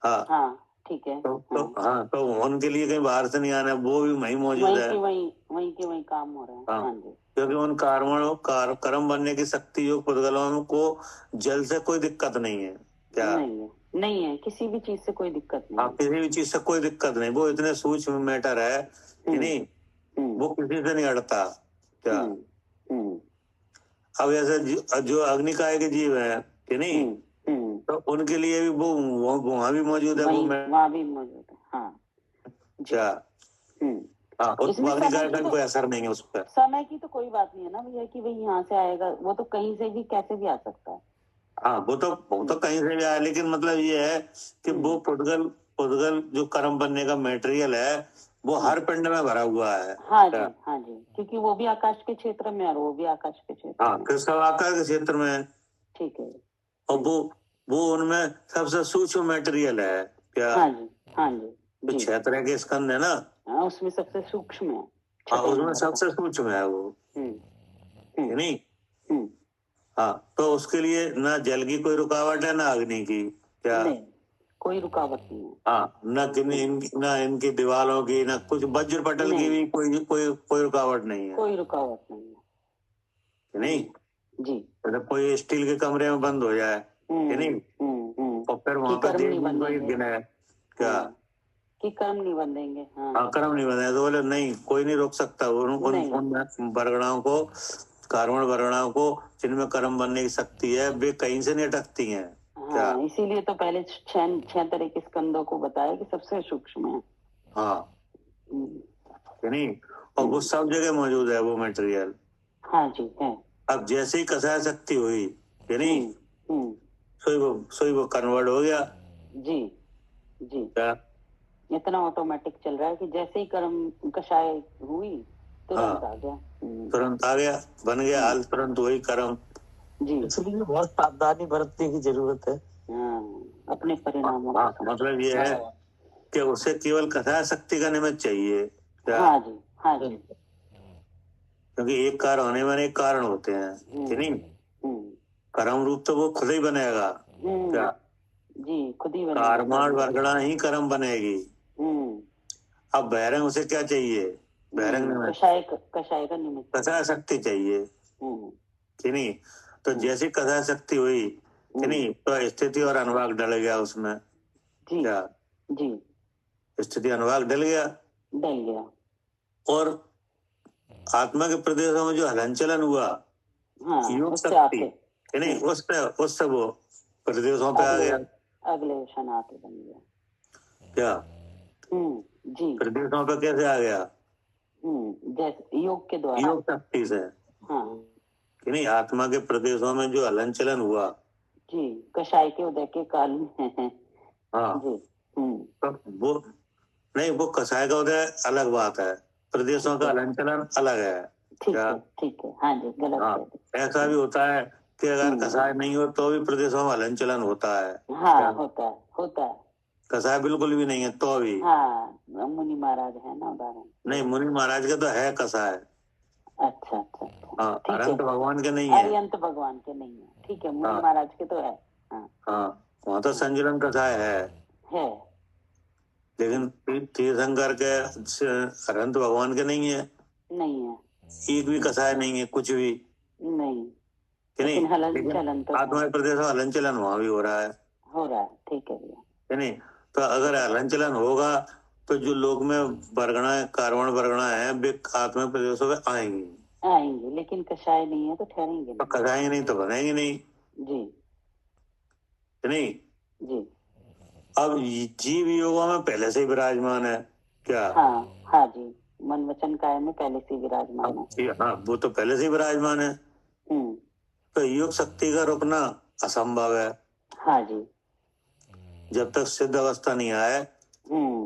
हाँ, हाँ ठीक है। तो उनके लिए कहीं बाहर से नहीं आना, वो भी वहीं मौजूद वहीं है। के वहीं काम हो रहे हैं। हाँ, हाँ जी। क्योंकि उन कर्म बनने की शक्ति योग पुद्गलों को जल से कोई दिक्कत नहीं है क्या। नहीं है किसी भी चीज से कोई दिक्कत नहीं हाँ, है। किसी भी चीज से कोई दिक्कत नहीं, वो इतने सूक्ष्म मैटर है कि नहीं। वो किसी से नहीं अड़ता क्या। अब ऐसे जो अग्निकाय के जीव है कि नहीं, तो उनके लिए भी वो वहां भी मौजूद है, वो वहां भी मौजूद है। हाँ क्या। हाँ, उस इसमें अग्निकाय का तो कोई असर नहीं है उस पर। समय की तो कोई बात नहीं है ना भैया कि भाई यहाँ से आएगा, वो तो कहीं से भी कैसे भी आ सकता है। हाँ, वो तो कहीं से भी आया, लेकिन मतलब ये है कि वो पुद्गल जो कर्म बनने का मटेरियल है वो हर पिंड में भरा हुआ है। हाँ जी क्योंकि वो भी आकाश के क्षेत्र में और वो भी आकाश के क्षेत्र हाँ, में। कृष्ण आकार के क्षेत्र में। ठीक है। और वो उनमें सबसे सूक्ष्म मटेरियल है क्या। हाँ जी तो 6 तरह के स्कंद है ना। हाँ, उसमें सबसे सूक्ष्म है। हाँ, उसमें सबसे सूक्ष्म है वो कि नहीं। हाँ, तो उसके लिए ना जल की कोई रुकावट है ना अग्नि की क्या। नहीं, कोई रुकावट नहीं है। हाँ, ना इनकी दीवारों की, ना कुछ वज्र पटल की भी कोई रुकावट नहीं है। कोई रुकावट नहीं है कि नहीं। जी। तो कोई स्टील के कमरे में बंद हो जाए कि नहीं, और फिर वहां पर देख कोई गिने क्या कि कर्म नहीं बंधेंगे। हाँ, कर्म नहीं बंधेंगे, तो बोले नहीं, कोई नहीं रोक सकता उन वर्गणाओं को, कार्बन वर्गणाओं को जिनमें कर्म बनने की शक्ति है, वे कहीं से नहीं अटकती हैं क्या। इसीलिए तो पहले 6 तरह के स्कंदों को बताया कि सबसे सूक्ष्म है। हाँ कि नहीं। और वो सब जगह मौजूद है वो मटेरियल। हाँ जी है। अब जैसे ही कसाय शक्ति हुई कि नहीं, सोई वो कन्वर्ट हो गया जी क्या। इतना ऑटोमेटिक चल रहा है कि जैसे ही कर्म कषाय हुई तुरंत आ गया, तुरंत आ गया, बन गया हाल, तुरंत वही कर्म जी। इसलिए बहुत सावधानी बरतने की जरूरत है। अपने परिणामों का मतलब ये है कि उसे केवल कथा शक्ति का निमित्त चाहिए क्या। हाँ जी क्योंकि एक कार्य होने में एक कारण होते हैं कि नहीं। कर्म रूप तो वो खुद ही बनेगा क्या जी, खुद ही कार्माण वर्गणा ही कर्म बनेगी। अब बहरंग उसे क्या चाहिए, बहरंग कषाय का निमित्त कथा शक्ति चाहिए कि नहीं। तो जैसी कथा शक्ति हुई कि नहीं, तो स्थिति और अनुभाग डल गया उसमें क्या जी। स्थिति अनुभाग डल गया और आत्मा के प्रदेशों में जो हलन चलन हुआ योग शक्ति कि नहीं, उससे वो प्रदेशों पे आ गया, अगले क्षण आके बन गया क्या जी। प्रदेशों पे कैसे आ गया, जैसे योग के द्वारा, योग शक्ति से कि नहीं। आत्मा के प्रदेशों में जो हलन चलन हुआ जी, कषाय के उदय के काल में हाँ जी। तो वो नहीं, वो कषाय का उदय अलग बात है, प्रदेशों का हलन चलन अलग है क्या। ठीक है हाँ जी, गलत ऐसा भी होता है कि अगर कषाय नहीं हो तो भी प्रदेशों में हलन चलन होता है। होता है कषाय बिल्कुल भी नहीं है तो भी। मुनि महाराज है ना उदाहरण। नहीं, मुनि महाराज का तो है कषाय। अच्छा हाँ, अनंत भगवान के नहीं है। अरिहंत भगवान के नहीं है, ठीक है, मुनि महाराज के तो है। हाँ, वहाँ तो संजुलन कषाय है लेकिन तीर्थंकर के अनंत भगवान के नहीं है। एक भी कषाय नहीं है, कुछ भी नहीं कि नहीं? लेकिन हलन लेकिन चलन तो आत्मा प्रदेश में हलन चलन वहां भी हो रहा है, ठीक है भैया। कि नहीं? तो अगर हलन चलन होगा तो जो लोक में वर्गणा कार्बन वर्गणा है वे आत्मा प्रदेशों में आएंगे, लेकिन कषाय नहीं है तो ठहरेंगे तो नहीं। कसाएंगे नहीं तो बनेंगे नहीं, जी कि नहीं? जी। अब जीव योगों में पहले से ही विराजमान है क्या? हाँ जी, मन वचन काया में पहले से विराजमान है। हाँ, वो तो पहले से ही विराजमान है। तो योग शक्ति का रुकना असंभव है। हाँ जी। जब तक सिद्ध अवस्था नहीं आए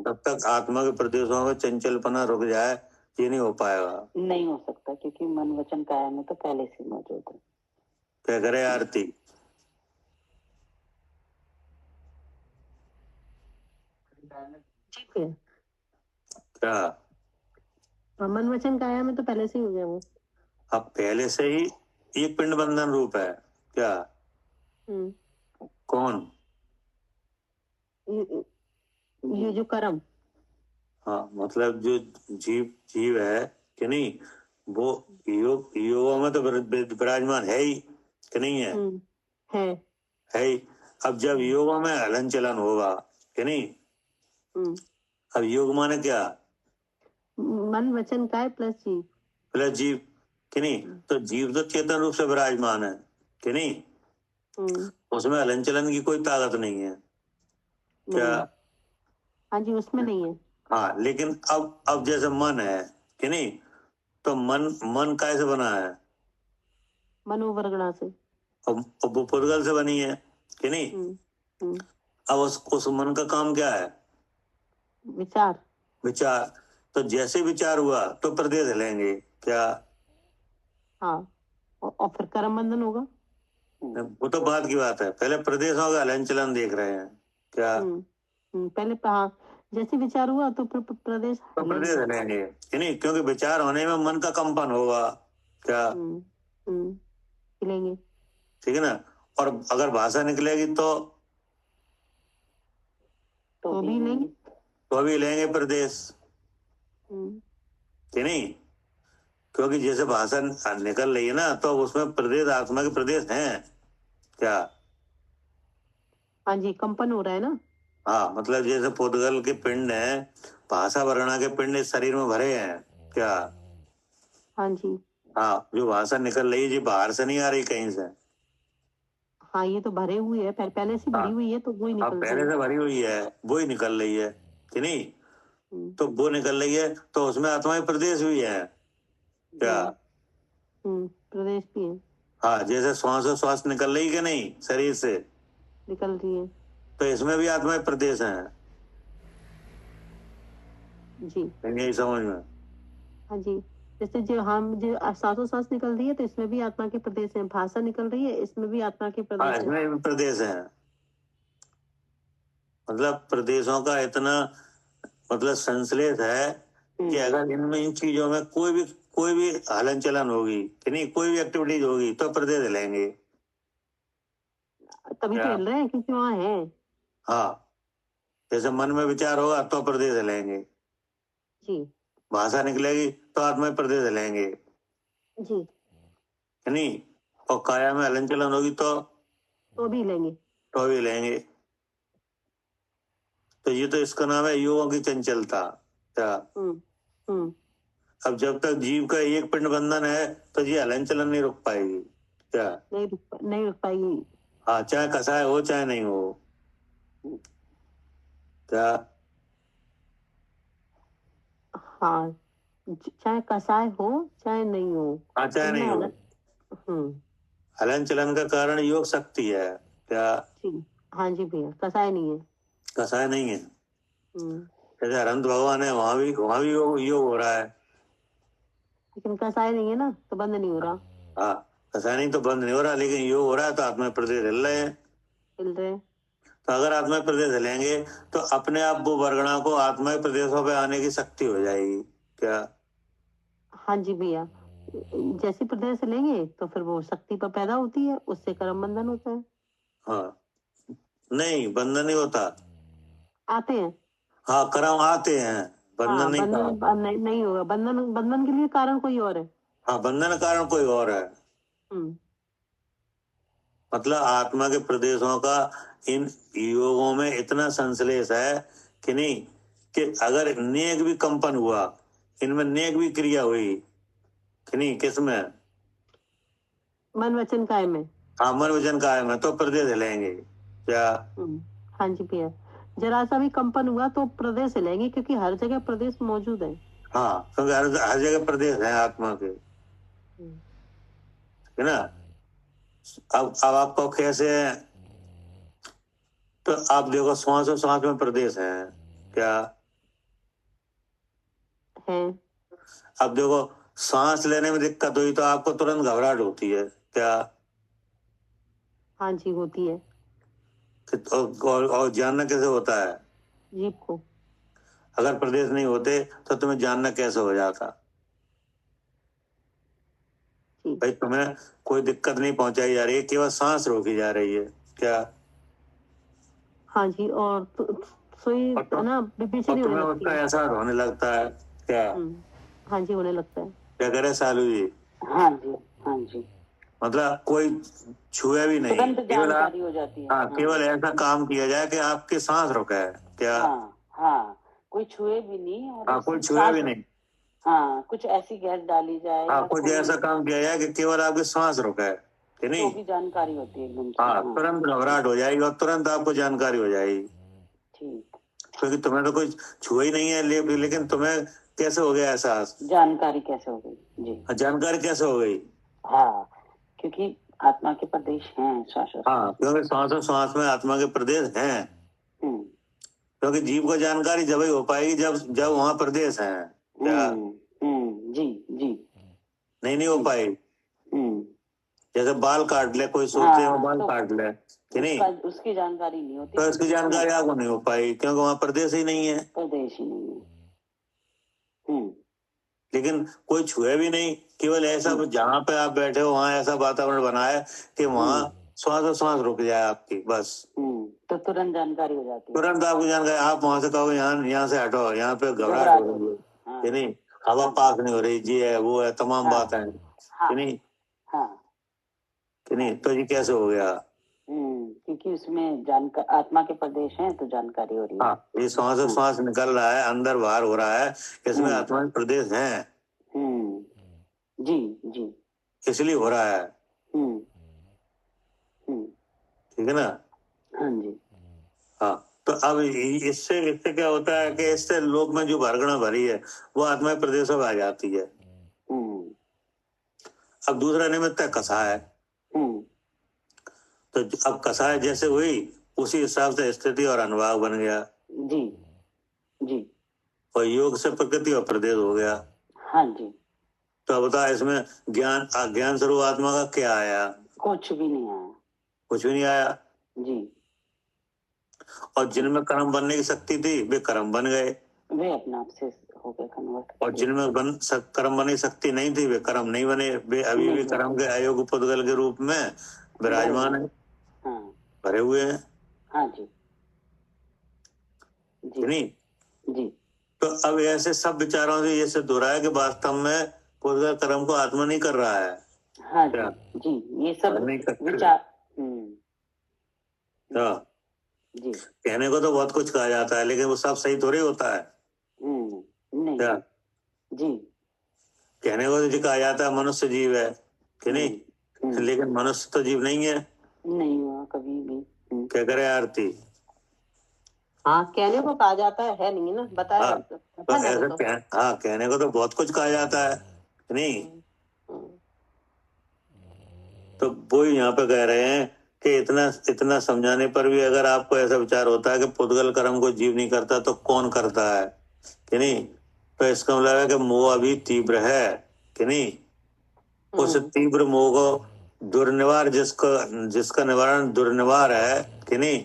तब तक आत्मा के प्रदेशों में चंचलपना रुक जाए, ये नहीं हो पाएगा। नहीं हो सकता, क्योंकि मन वचन काया में तो पहले से मौजूद है। क्या करे आरती? ठीक है, क्या मन वचन काया में तो पहले से ही हो गया वो। अब पहले से ही एक पिंड बंधन रूप है क्या? कौन? ये जो कर्म, हाँ, मतलब जो जीव है कि नहीं, वो योगों में तो विराजमान है ही कि नहीं है? है ही। अब जब योगों में हलन चलन होगा कि नहीं, अब योग माने क्या? मन वचन काय प्लस जीव कि नहीं? तो जीव तो चेतन रूप से विराजमान है कि नहीं? उसमें हलन चलन की कोई ताकत नहीं है क्या? हाँ जी, उसमें नहीं है। हाँ, लेकिन अब जैसे मन है कि नहीं, तो मन कैसे बना है? मनोवर्गणा से। अब वो पुद्गल से बनी है कि नहीं? अब उस मन का काम क्या है? विचार। तो जैसे विचार हुआ तो प्रदेश हिलेंगे क्या? हाँ, और फिर कर्म बंधन होगा। वो तो बात की बात है, पहले प्रदेशों का हलन चलन देख रहे हैं क्या? पहले हाँ, जैसे विचार हुआ तो प्रदेश हिलेंगे कि नहीं? क्योंकि विचार होने में मन का कंपन होगा क्या? हिलेंगे, ठीक है ना? और अगर भाषा निकलेगी तो भी लेंगे, तो भी लेंगे प्रदेश कि नहीं? क्योंकि जैसे भाषा निकल रही है ना, तो उसमें प्रदेश आत्मा के प्रदेश हैं क्या? हाँ जी, कंपन हो रहा है ना। हाँ, मतलब जैसे पुद्गल के पिंड है, भाषा वर्णा के पिंड इस शरीर में भरे हैं क्या? हाँ जी। हाँ, जो भाषा निकल रही है जी बाहर से नहीं आ रही कहीं से। हाँ, ये तो भरे हुए है, पहले से भरी हुई है, तो वो ही निकल रही है। पहले से भरी हुई है, वो ही निकल रही है कि नहीं? तो वो निकल रही है तो उसमें आत्मा प्रदेश भी है क्या? प्रदेश भी है। हाँ, जैसे श्वास निकल रही कि नहीं शरीर से निकल रही है, तो इसमें भी आत्मा प्रदेश है जी। यही समझ में? हाँ जी, जैसे जो सांस निकल रही है तो इसमें भी आत्मा के प्रदेश हैं, भाषा निकल रही है इसमें भी आत्मा के प्रदेश हैं। इसमें भी प्रदेश है। मतलब प्रदेशों का इतना मतलब संश्लेष है कि अगर इनमें इन चीजों में कोई भी हलन चलन होगी कि नहीं, कोई भी एक्टिविटीज होगी तो प्रदेश हिलेंगे। तभी तो हिल रहे हैं क्योंकि वहाँ है। हाँ, जैसे मन में विचार होगा तो प्रदेश हिलेंगे जी। भाषा निकलेगी तो आत्मा प्रदेश हिलेंगे जी, नहीं? और काया में हलन चलन होगी तो भी लेंगे, तो भी लेंगे। तो ये तो इसका नाम है योगों की चंचलता क्या? अब जब तक जीव का एक पिंड बंधन है तो ये हलन चलन नहीं रुक पाएगी क्या? नहीं रुक पाएगी। हाँ, चाहे कसाय हो चाहे नहीं हो क्या? हाँ, चाहे कसाय हो चाहे नहीं हो। हाँ, चाहे नहीं हो। हलन चलन का कारण योग शक्ति है क्या? हाँ जी भैया, कसाय नहीं है। कसाय नहीं है। जैसे अनंत भगवान है, वहां भी योग हो रहा है, लेकिन कसाय नहीं है ना, तो बंद नहीं हो रहा। हाँ, कसाय नहीं तो बंद नहीं हो रहा, लेकिन योग हो रहा है तो आत्मा प्रदेश हिल रहे हैं। तो अगर आत्मा प्रदेश हिलेंगे तो अपने आप वो वर्गणा को आत्मा के प्रदेशों पे आने की शक्ति हो जाएगी क्या? हाँ जी भैया, जैसे प्रदेश हिलेंगे तो फिर वो शक्ति पर पैदा होती है, उससे कर्म बंधन होता है। हाँ, नहीं बंधन नहीं होता, आते हैं। हाँ, कर्म आते हैं, बंधन नहीं होगा। बंधन के लिए कारण कोई और है। हाँ, बंधन कारण कोई और है। मतलब आत्मा के प्रदेशों का इन योगों में इतना संश्लेष है कि नहीं, कि अगर नेक भी कंपन हुआ, इनमें नेक भी क्रिया हुई कि नहीं, किसमें, मन वचन काय में। हाँ, मन वचन काय में, तो प्रदेश हिलेंगे क्या। हाँ जी भैया, जरा सा भी कंपन हुआ तो प्रदेश हिलेंगे, क्योंकि हर जगह प्रदेश मौजूद है। हाँ, क्योंकि हर जगह प्रदेश है आत्मा के, है ना। अब आपको कैसे है, तो आप देखो श्वास और श्वास में प्रदेश है क्या है। अब देखो सांस लेने में दिक्कत हुई तो आपको तुरंत घबराहट होती है क्या। हाँ जी, होती है। और जानना कैसे होता है, जीभ को। अगर प्रदेश नहीं होते तो तुम्हें जानना कैसे हो जाता। भाई तुम्हें कोई दिक्कत नहीं पहुंचाई जा रही है, केवल सांस रोकी जा रही है क्या। हाँ जी, और सोई है ना, बेचैनी होने लगती उसका है। एहसास होने लगता है क्या। हाँ जी, होने लगता है। क्या करे सालू जी। हाँ जी, हाँ जी, मतलब कोई छुए भी नहीं, तुरंत केवल जानकारी हो जाती है। हाँ, केवल ऐसा काम किया जाए कि आपकी सांस रुके क्या। हाँ हाँ, कोई छुए भी नहीं, और हाँ, कोई छुए भी नहीं। हाँ, कुछ ऐसी गैस डाली जाए, हाँ, या कुछ ऐसा काम किया जाए कि केवल आपकी सांस रुके कि नहीं, तो भी जानकारी होती है एकदम से। हाँ, तुरंत घबराहट हो जाएगी और तुरंत आपको जानकारी हो जाएगी। ठीक, क्योंकि तुम्हें तो कोई छुआ ही नहीं है, लेकिन तुम्हें कैसे हो गया एहसास, जानकारी कैसे हो गई जी। जानकारी कैसे हो गई। हाँ, क्योंकि आत्मा के प्रदेश हैं श्वास। हाँ, क्योंकि श्वास और श्वास में आत्मा के प्रदेश हैं। क्योंकि जीव को जानकारी जब ही हो पाएगी जब वहाँ प्रदेश है क्या। जी जी, नहीं हो पाएगी। जैसे बाल काट ले, कोई सोचे वो बाल काट ले कि नहीं, उसकी जानकारी नहीं होती, तो उसकी जानकारी आपको नहीं हो पाई क्योंकि वहाँ प्रदेश ही नहीं है। प्रदेश ही नहीं है। लेकिन कोई छुए भी नहीं, केवल ऐसा जहाँ पे आप बैठे हो वहाँ ऐसा वातावरण बना है कि वहाँ श्वास और श्वास रुक जाए आपकी, बस तो तुरंत जानकारी हो जाती है। तुरंत आपको जानकारी, आप वहां से कहो यहाँ से हटो, यहाँ पे घबराहट हो रही है कि नहीं, हवा पास नहीं हो रही, जी है वो है, तमाम बात है कि नहीं, कि नहीं, तो ये कैसे हो गया। क्योंकि उसमें आत्मा के प्रदेश हैं तो जानकारी हो रही है। हाँ, ये श्वास और श्वास निकल रहा है, अंदर बाहर हो रहा है, इसमें आत्मा के प्रदेश हैं। जी जी, इसलिए हो रहा है। ठीक है ना। हाँ जी। हाँ, तो अब इससे क्या होता है कि इससे लोक में जो भरगना भरी है वो आत्मा के प्रदेशों में आ जाती है। अब दूसरा निमित्त है कसाय। तो अब कसाय जैसे हुई उसी हिसाब से स्थिति और अनुभाग बन गया। जी जी, और योग से प्रकृति और प्रदेश हो गया। हाँ जी। तो अब बता, इसमें ज्ञान स्वरूप आत्मा का क्या आया। कुछ भी नहीं आया। कुछ भी नहीं आया जी। और जिनमें कर्म बनने की शक्ति थी वे कर्म बन गए, वे अपने आप से हो गए कन्वर्ट। और जिनमें कर्म बनने की शक्ति नहीं थी वे कर्म नहीं बने, वे अभी भी कर्म के अयोग्य पुद्गल के रूप में विराजमान है, भरे हुए हैं। हाँ जी जी, नहीं जी। तो अब ऐसे सब विचारों से ये सिद्ध हो रहा है कि वास्तव में पुद्गल कर्म को आत्मा नहीं कर रहा है। हाँ जी जी, ये सब विचार। जी, कहने को तो बहुत कुछ कहा जाता है लेकिन वो सब सही थोड़ी होता है। नहीं क्या जी, कहने को तो कहा जाता है मनुष्य जीव है कि नहीं, लेकिन मनुष्य तो जीव नहीं है, नहीं हुआ कभी भी। क्या करे आरती। हाँ, कहने को कहा जाता है नहीं ना, बताया। हाँ, तो ऐसे हाँ, कहने को तो बहुत कुछ कहा जाता है नहीं। तो वो यहाँ पे कह रहे हैं कि इतना समझाने पर भी अगर आपको ऐसा विचार होता है कि पुद्गल कर्म को जीव नहीं करता तो कौन करता है कि नहीं, तो इसका मतलब है कि मोह अभी तीव्र है कि नहीं। उस तीव्र मोह को दुर्निवार, जिसका निवारण दुर्निवार है कि नहीं,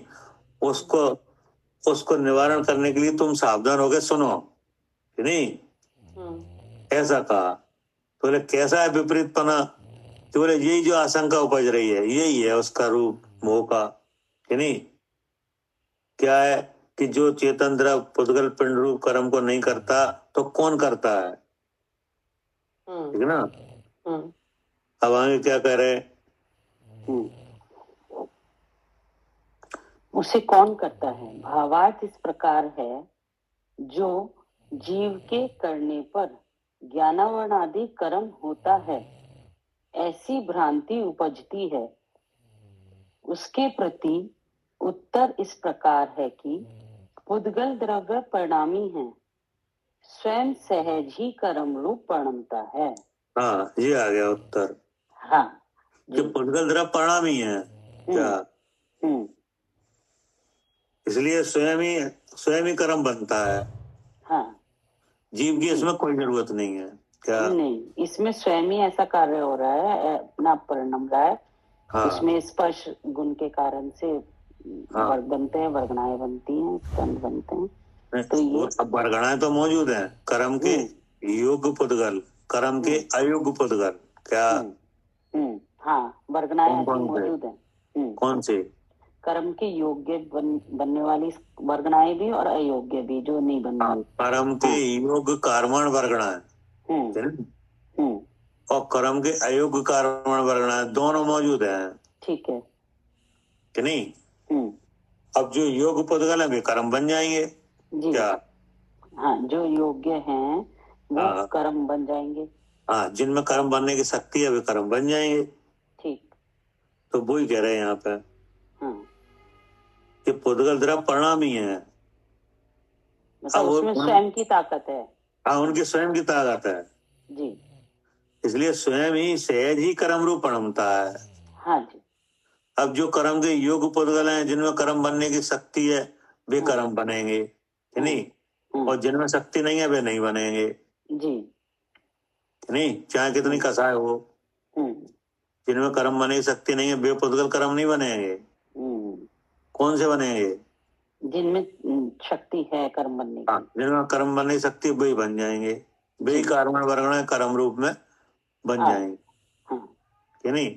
उसको निवारण करने के लिए तुम सावधान होके सुनो कि नहीं, ऐसा कहा। तो बोले कैसा है विपरीतपना, तो बोले यही जो आशंका उपज रही है यही है उसका रूप मोह का कि नहीं। क्या है कि जो चेतन द्रव पुद्गल पिंड रूप कर्म को नहीं करता तो कौन करता है, ठीक है ना। अब आगे क्या कह रहे, उसे कौन करता है? भावार्थ इस प्रकार है, जो जीव के करने पर ज्ञानावरण आदि कर्म होता है, ऐसी भ्रांति उपजती है। उसके प्रति उत्तर इस प्रकार है कि पुद्गल द्रव्य परिणामी है, स्वयं सहज ही कर्म रूप परिणमता है। हाँ, ये आ गया उत्तर। हाँ, कि पुद्गल द्रव्य परिणामी है क्या? इसलिए स्वयं ही कर्म बनता है। हाँ, जीव की इसमें कोई जरूरत नहीं है क्या? नहीं, इसमें स्वयं ही ऐसा कार्य हो रहा है, अपना परिणाम रहा है। हाँ, उसमें स्पर्श गुण के कारण से हाँ, वर्ग बनते हैं, वर्गणाएं बनती हैं, स्कंद बनते हैं। तो ये अब वर्गणाएं तो मौजूद हैं, कर्म के योग्य पुद्गल, कर्म के अयोग्य पुद्गल क्या? हाँ, वर्गणाएं कौन ऐसी कौन से? मौजूद हैं। कौन से? कर्म के योग्य बनने वाली वर्गणाएं भी और अयोग्य भी, जो नहीं बननी। कर्म के योग्य कार्मण वर्गणाएं और कर्म के अयोग्य कार्मण वर्गणाएं दोनों मौजूद हैं, ठीक है कि नहीं? अब जो योग्य पुद्गल है वे कर्म बन जाएंगे जी। क्या? हाँ, जो योग्य हैं वो कर्म बन जाएंगे। हाँ, जिनमें कर्म बनने की शक्ति है वे कर्म बन जाएंगे। ठीक, तो वो ही कह रहे हैं यहाँ पे कि पुद्गल द्रव्य परिणामी है, मतलब उसमें स्वयं की ताकत है। हाँ, उनकी स्वयं की ताकत है जी, इसलिए स्वयं ही सहज ही कर्म रूप परिणमता है। हाँ जी। अब जो कर्म के योग्य पुद्गल हैं, जिनमें कर्म बनने की शक्ति है, वे कर्म बनेंगे, कि नहीं? और जिनमें शक्ति नहीं है वे नहीं बनेंगे जी, कि नहीं? चाहे कितनी कसाय हो, जिनमें कर्म बनने की शक्ति नहीं है वे पुद्गल कर्म नहीं बनेंगे। कौन से बनेंगे? जिनमें शक्ति है कर्म बनने की। जिनमें कर्म बनने की शक्ति वही बन जाएंगे, वही कर्मण वर्गण कर्म रूप में बन जाएंगे, कि नहीं?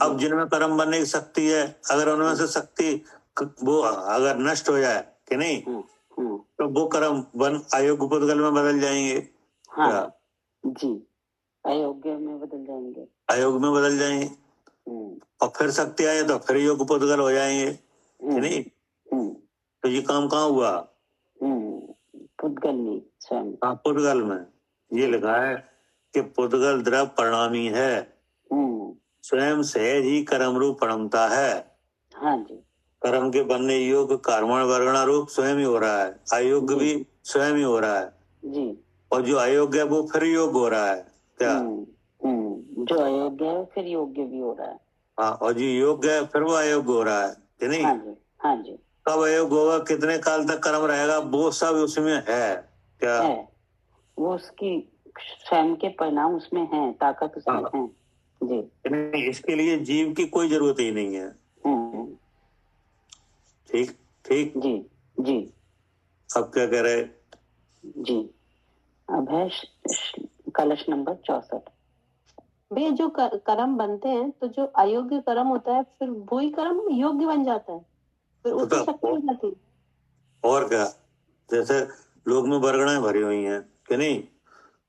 अब जिनमें कर्म बनने की शक्ति है, अगर उनमें से शक्ति वो अगर नष्ट हो जाए, कि नहीं, तो वो कर्म बन अयोग्य पुद्गल में बदल जाएंगे। हाँ, जी, अयोग्य में बदल जाएंगे, अयोग में बदल जाएंगे। और फिर शक्ति आए तो फिर योग्य पुद्गल हो जाएंगे, कि नहीं? तो ये काम कहाँ हुआ? पुद्गल में, स्वयं। हाँ, पुद्गल में ये लिखा है कि पुद्गल द्रव्य परिणामी है, स्वयं सहज ही कर्म रूप परिणमता है। हाँ जी। कर्म के बनने योग्य कर्मण वर्गणा रूप स्वयं ही हो रहा है, अयोग्य भी स्वयं ही हो रहा है जी। और जो अयोग्य है वो फिर योग्य हो रहा है क्या? जो अयोग्य है फिर योग्य भी हो रहा है। हाँ, और जो योग्य है फिर वो अयोग्य हो रहा है, कि नहीं? हाँ जी, हाँ जी। कब अयोग्य होगा, कितने काल तक कर्म रहेगा, वो सब उसमें है क्या? है, वो उसकी स्वयं के परिणाम उसमें है, ताकत उसमें है जी। नहीं, इसके लिए जीव की कोई जरूरत ही नहीं है। ठीक ठीक जी जी। अब क्या कह रहे जी? अब है कलश नंबर 64। भैया जो कर्म बनते हैं तो जो अयोग्य कर्म होता है फिर वही कर्म योग्य बन जाता है, फिर उसकी शक्ति हो जाती है। और क्या, जैसे लोग में वर्गणाएं भरी हुई हैं, कि नहीं?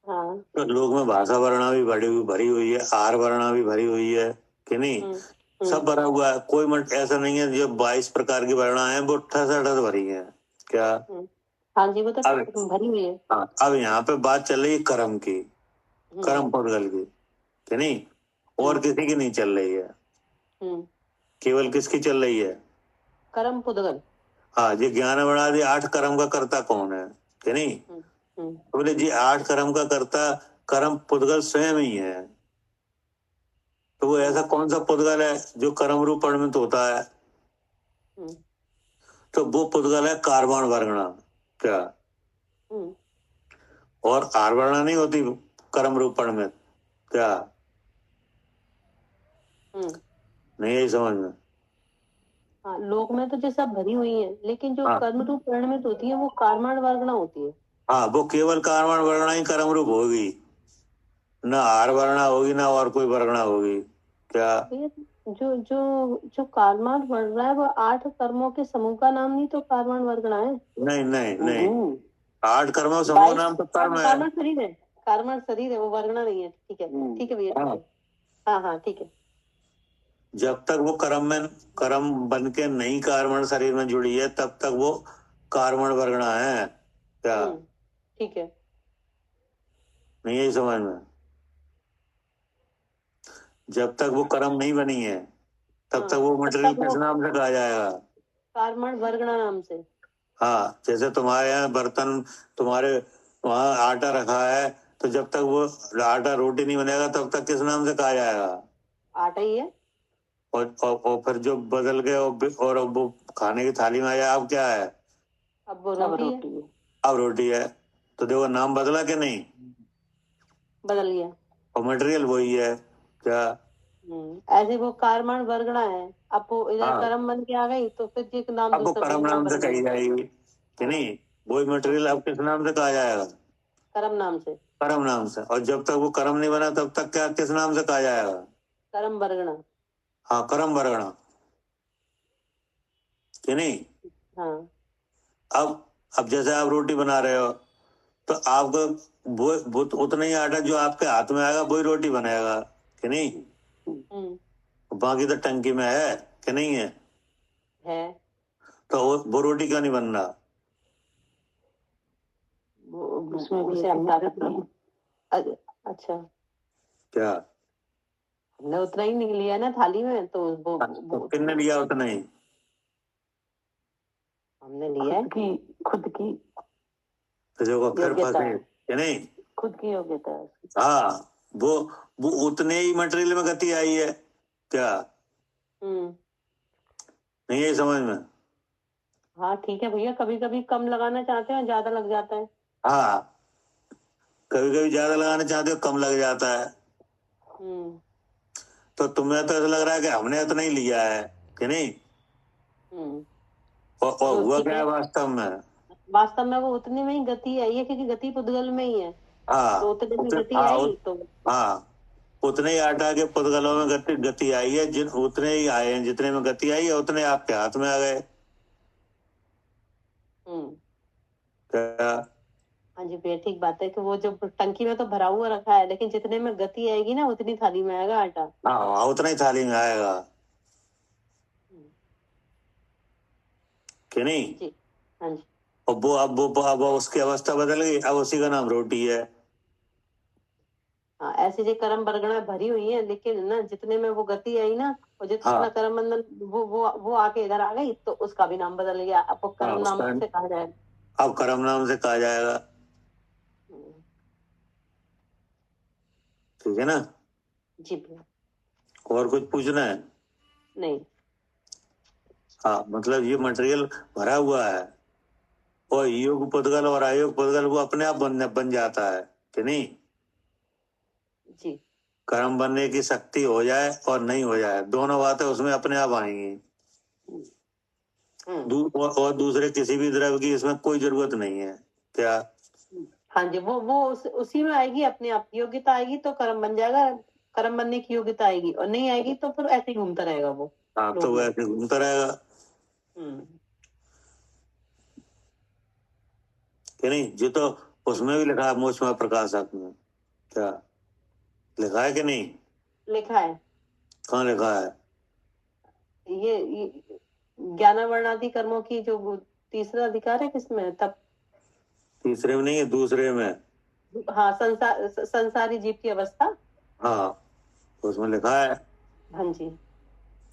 हाँ। तो लोग में भाषा वर्णा भी भरी हुई है, आहार वर्णा भी भरी हुई है, कि नहीं? सब भरा हुआ है, कोई मत ऐसा नहीं है जो 22 प्रकार की वर्णा है वो 68 भरी है क्या? हाँ जी, वो तो भरी हुई है। अब यहाँ पे बात चल रही है कर्म की, कर्म पुद्गल की, कि नहीं? और किसी की नहीं चल रही है, केवल किसकी चल रही है? कर्म पुद्गल। हाँ, ये ज्ञान वर्णादि 8 कर्म का कर्ता कौन है, कि नहीं? बोले जी 8 कर्म का कर्ता कर्म पुद्गल स्वयं ही है। तो वो ऐसा कौन सा पुद्गल है जो कर्म रूप परिणमित होता है? तो वो पुद्गल है कार्बन वर्गणा क्या? और आर्वणा नहीं होती कर्म रूप परिणमित क्या? नहीं यही समझ में? हाँ, लोक में तो जैसा भरी हुई है, लेकिन जो कर्म रूप परिणमित होती है वो कार्मण वर्गणा होती है। हाँ, वो केवल कार्मण वर्गणा ही कर्म रूप होगी, ना आर वर्णा होगी ना और कोई वर्गणा होगी क्या? जो जो जो कार्मण वर्गणा है वो 8 कर्मों के समूह का नाम नहीं तो कार्मण वर्गणा है। नहीं नहीं नहीं, 8 कर्मों समूह नाम तो कर्म है। कार्मण शरीर है, कार्मण शरीर है, वो वर्गणा नहीं है। ठीक है ठीक है भैया। हाँ हाँ ठीक है। जब तक वो कर्म बन के नहीं कार्बन शरीर में जुड़ी है तब तक वो कार्बन वर्गणा है क्या? ठीक है। नहीं यही समझ में? जब तक वो कर्म नहीं बनी है तब तक वो मटेरियल किस नाम से कहा जाएगा? कार्बन वर्गणा नाम से। हाँ, जैसे तुम्हारे यहाँ बर्तन, तुम्हारे वहाँ आटा रखा है, तो जब तक वो आटा रोटी नहीं बनेगा तब तक किस नाम से कहा जाएगा? आटा ही है। और फिर जो बदल गए और अब वो खाने की थाली में आया, अब क्या है? अब वो रोटी है। अब रोटी है। तो देखो नाम बदला कि नहीं? बदल गया। और मटेरियल वही है क्या? ऐसे वो कार्बन वर्गणा है, अब वो इधर कर्म बन के आ गई तो फिर एक नाम अब वो कर्म नाम से कही जाएगी कि नहीं? वही मटेरियल अब किस नाम से कहा जाएगा? कर्म नाम से। कर्म नाम से। और जब तक वो कर्म नहीं बना तब तक क्या किस नाम से कहा जाएगा? कर्म वर्गणा। हाँ, कर्म वर्गणा कि नहीं? हाँ। अब जैसे आप रोटी बना रहे हो तो आपको वो उतना ही आटा जो आपके हाथ में आएगा वही रोटी बनाएगा कि नहीं? बाकी तो टंकी में है कि नहीं है? तो वो रोटी क्यों नहीं बन रहा? उसमें ताकत नहीं है। अच्छा, क्या हमने उतना ही नहीं लिया ना थाली में, तो वो किसने लिया उतना ही? हमने लिया है खुद की तो जो फिर फंसे कि नहीं? खुद की योग्यता है। हाँ, वो उतने ही मटेरियल में गति आई है क्या? नहीं यही समझ में? हाँ ठीक है भैया, कभी कभी कम लगाना चाहते हैं ज्यादा लग जाता है। हाँ, कभी कभी ज्यादा लगाना चाहते हो कम लग जाता है। तो तुम्हें तो ऐसा लग रहा है कि हमने इतना ही लिया है कि नहीं? और हुआ क्या है वास्तव में? वास्तव में वो उतने में ही गति आई है, क्योंकि गति पुद्गल में ही है। हाँ, तो उतने में गति आई तो हाँ, उतने ही आटा के पुद्गलों में गति आई है, उतने ही आए हैं जितने में गति आई है उतने आपके हाथ में आ गए क्या? हाँ जी भैया, ठीक बात है कि वो जो टंकी में तो भरा हुआ रखा है, लेकिन जितने में गति आएगी ना उतनी थाली में आएगा आटा। हाँ, उतना ही थाली में आएगा कि नहीं? जी। हाँ जी। अब उसकी अवस्था बदल गई, अब उसी का नाम रोटी है। हाँ, ऐसे जो कर्म वर्गणा भरी हुई है, लेकिन ना जितने में वो गति आई ना, और जितना कर्म बंधन वो आके इधर आ गई तो उसका भी नाम बदल गया। अब वो कर्म नाम से कहा जाएगा। अब कर्म नाम से कहा जाएगा। ठीक है ना? जी भैया। और कुछ पूछना है? नहीं। हाँ, मतलब ये मटेरियल भरा हुआ है और योग पुद्गल और अयोग पुद्गल वो अपने आप बन जाता है कि नहीं? जी। कर्म बनने की शक्ति हो जाए और नहीं हो जाए, दोनों बातें उसमें अपने आप आएंगी। और दूसरे किसी भी द्रव्य की इसमें कोई जरूरत नहीं है क्या? हाँ जी, वो उसी में आएगी, अपने आप योग्यता आएगी तो कर्म बन जाएगा। कर्म बनने की योग्यता आएगी, और नहीं आएगी तो फिर ऐसे ही घूमता रहेगा वो। हाँ, तो वो ऐसे घूमता रहेगा कि नहीं? जो तो उसमें भी लिखा है मोक्ष प्रकाशक में, क्या लिखा है कि नहीं? लिखा है। कहाँ लिखा है? ये ज्ञानावर्णादि कर्मों की जो तीसरा अधिकार है, किसमें? तब तीसरे में नहीं है, दूसरे में। हाँ, संसारी जीव की अवस्था। हाँ, उसमें लिखा है हाँ जी,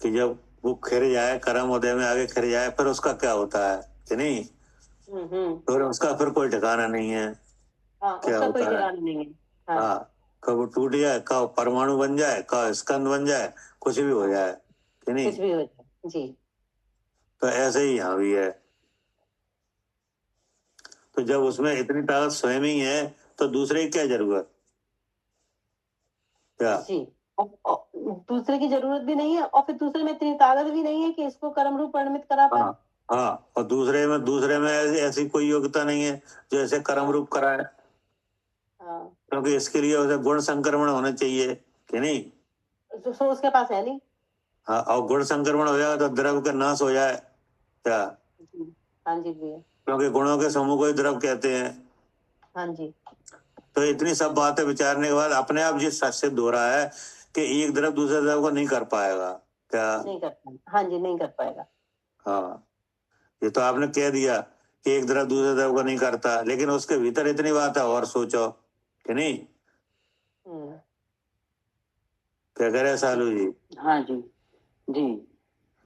कि जब वो खिर जाए, कर्म उदय में आगे खिर जाए, फिर उसका क्या होता है कि नहीं? फिर उसका फिर कोई ठिकाना नहीं है। हाँ, क्या उसका होता कोई है? ठिकाना नहीं है। हाँ, कब टूट जाए, कब परमाणु बन जाए, कब स्कंद बन जाए, कुछ भी हो जाए कि नहीं? कुछ भी हो जाए जी। तो ऐसे ही यहाँ भी है। तो जब उसमें इतनी ताकत स्वयं ही है तो दूसरे की क्या जरूरत? क्या जी, दूसरे की जरूरत भी नहीं है, और फिर दूसरे में इतनी ताकत भी नहीं है कि इसको कर्म रूप परिणमित करा पाए। हाँ, और दूसरे में ऐसी कोई योग्यता नहीं है जो ऐसे कर्म रूप कराए। क्योंकि इसके लिए उसे गुण संक्रमण होना चाहिए कि नहीं? तो उसके पास है नहीं। हाँ, और गुण संक्रमण हो जाए तो द्रव्य का नाश हो जाए क्या? हाँ जी भैया। क्योंकि गुणों के समूह को ही द्रव्य कहते हैं। हाँ जी। तो इतनी सब बातें विचारने के बाद अपने आप ये सिद्ध हो रहा है कि एक द्रव्य दूसरे द्रव्य को नहीं कर पाएगा क्या? नहीं कर पाएगा। हाँ जी, नहीं कर पाएगा। हाँ, ये तो आपने कह दिया कि एक द्रव दूसरे द्रव को नहीं करता, लेकिन उसके भीतर इतनी बात है, और सोचो कि नहीं? क्या करे सालू जी? हाँ जी, जी।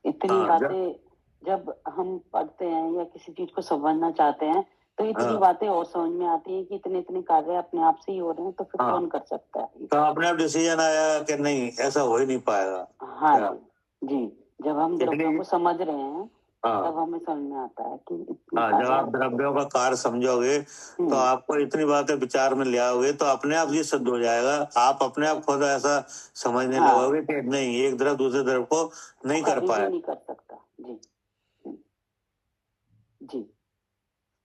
इतनी हाँ, बातें जब हम पढ़ते हैं या किसी चीज को समझना चाहते हैं तो इतनी हाँ। बातें और समझ में आती है कि इतने इतने कार्य अपने आप से ही हो रहे हैं, तो फिर हाँ। कौन कर सकता है? तो अपने आप डिसीजन आया कि नहीं, ऐसा हो ही नहीं पाएगा। हाँ क्या? जी, जी। जब हम द्रव्यों को समझ रहे हैं हाँ, तब हमें समझ में आता है कि इतने हाँ, जब आप द्रव्यों का कार्य समझोगे तो आपको इतनी बातें विचार में ले आओगे तो अपने आप ये सिद्ध हो जाएगा। आप अपने आप खुद ऐसा समझने लगोगे कि नहीं, एक द्रव दूसरे द्रव को नहीं कर कभी भी पाए, नहीं कर सकता। जी, जी।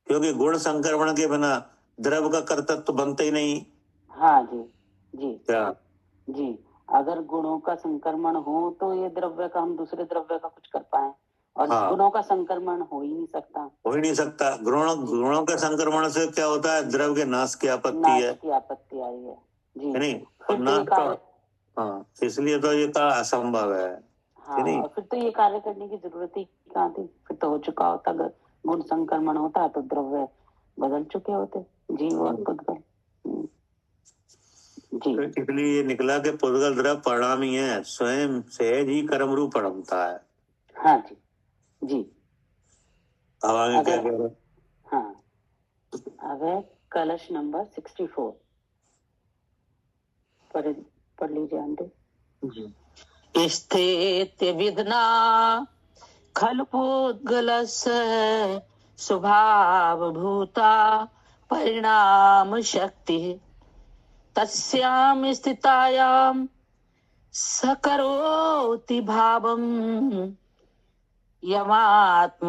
क्योंकि गुण संक्रमण के बिना द्रव का कर्तृत्व बनते ही नहीं। हाँ जी, जी, क्या? जी। अगर गुणों का संक्रमण हो तो ये द्रव्य का हम दूसरे द्रव्य का कुछ कर पाए, और हाँ। गुणों का संक्रमण हो ही नहीं सकता। हो ही नहीं सकता। गुणों के संक्रमण से क्या होता है? द्रव के नाश की आपत्ति नाश है, की आपत्ति आई है। जी, नहीं? फिर तो ये कार्य, हाँ, इसलिए तो ये का असंभव है। हाँ, नहीं? और फिर तो ये कार्य करने की जरूरत ही कहाँ थी? फिर तो हो चुका होता। अगर गुण संक्रमण होता तो द्रव्य बदल चुके होते, जीव और पुद्गल। जी। तो इसलिए ये निकला कि पुद्गल द्रव परिणामी है, स्वयं सहज ही कर्म रूप परिणमता है। हाँ जी, जी। अब आगे क्या कह रहे? हाँ, अगर कलश नंबर 64 पढ़ लीजिए आंटी। स्थित विधना खलु पुद्गलस्य स्वभाव भूता परिणाम शक्ति तस्यां स्थितायां सकरोति भावं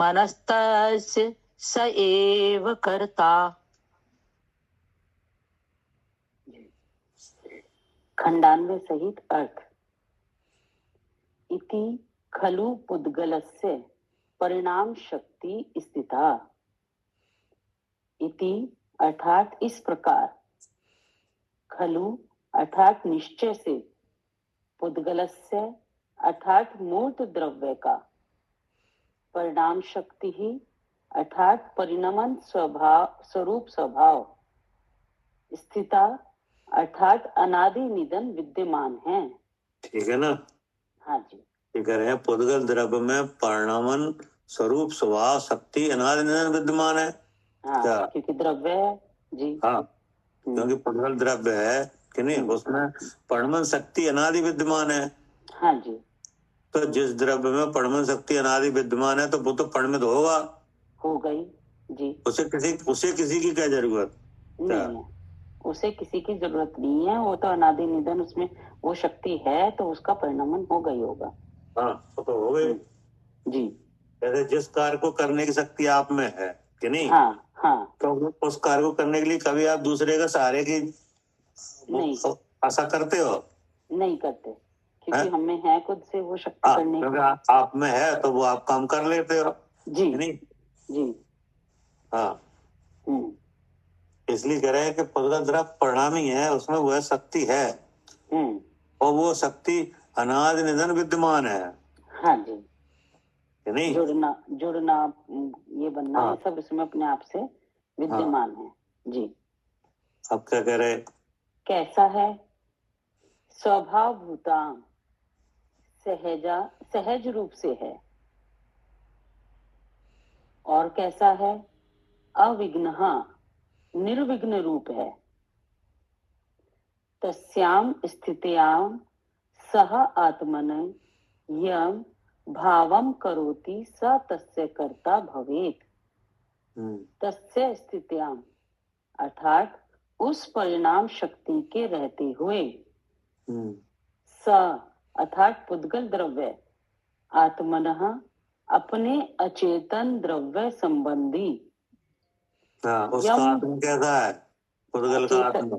यमात्मनस्तस्य स एव कर्ता। खंडान्वय सहित अर्थ। इति खलु पुद्गलस्य परिणाम शक्ति स्थिता। इति अर्थात इस प्रकार, खलु अर्थात निश्चय से, पुद्गलस्य अर्थात मूर्त द्रव्य का, परिणाम शक्ति ही अर्थात परिणमन स्वरूप स्वभाव, स्थिता अर्थात अनादि निधन विद्यमान है। ठीक है ना? हाँ जी, ठीक है। पुद्गल द्रव्य में परिणामन स्वरूप स्वभाव शक्ति अनादि निधन विद्यमान है। हाँ, क्योंकि द्रव्य है जी। हाँ, क्योंकि पुद्गल द्रव्य है कि नहीं, उसमें परिणमन शक्ति अनादि विद्यमान है। हाँ जी। तो जिस द्रव्य में परिणमन शक्ति अनादि विद्यमान है तो वो तो परिणमित होगा, हो गई जी। उसे किसी की क्या जरूरत? नहीं है, उसे किसी की जरूरत नहीं है। वो तो अनादि निधन, उसमें वो शक्ति है तो उसका परिणमन हो गई होगा। हाँ, तो हो गई जी। जैसे जिस कार्य को करने की शक्ति आप में है कि नहीं, हाँ, हाँ, तो उस कार्य को करने के लिए कभी आप दूसरे का सहारे की नहीं, आशा करते हो? नहीं करते, क्योंकि हमें है खुद से वो शक्ति करने की। क्योंकि आप में है तो वो आप काम कर लेते हो जी, नहीं? जी। हाँ, इसलिए कह रहे हैं कि पुद्गल द्रव्य परिणामी है, उसमें वह शक्ति है और वो शक्ति अनादि निधन विद्यमान है। हाँ जी, नहीं? जुड़ना ये बनना है सब इसमें अपने आप से विद्यमान है जी। अब क्या कह रहे? कैसा है? स्वभाव भूतां, सहज रूप से है। और कैसा है? अविघ्नः, निर्विघ्न रूप है। तस्यां स्थित्यां सह आत्मन यम भावम करोति स तस्य कर्ता भवेत्। तस्य स्थित्यां अर्थात उस परिणाम शक्ति के रहते हुए, स अर्थात पुद्गल द्रव्य, आत्मनः अपने अचेतन द्रव्य संबंधी, उसका आत्मा कैसा है? पुद्गल का आत्मा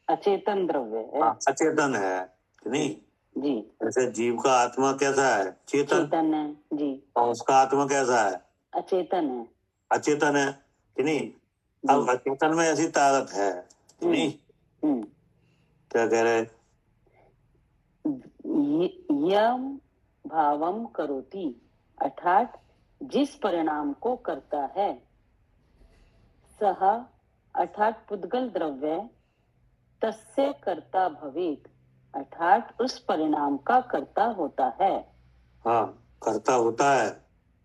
अचेतन द्रव्य है, अचेतन है नहीं जी। जैसे जीव का आत्मा कैसा है? चेतन है जी। और उसका आत्मा कैसा है? अचेतन है, अचेतन है कि नहीं? अब अचेतन में ऐसी ताकत है कि नहीं? क्या कह रहे? यम भावम करोति, अर्थात जिस परिणाम को करता है। सह अर्थात पुद्गल द्रव्य, तस्य कर्ता भवेत, अर्थात उस परिणाम का कर्ता होता है। हाँ, कर्ता होता है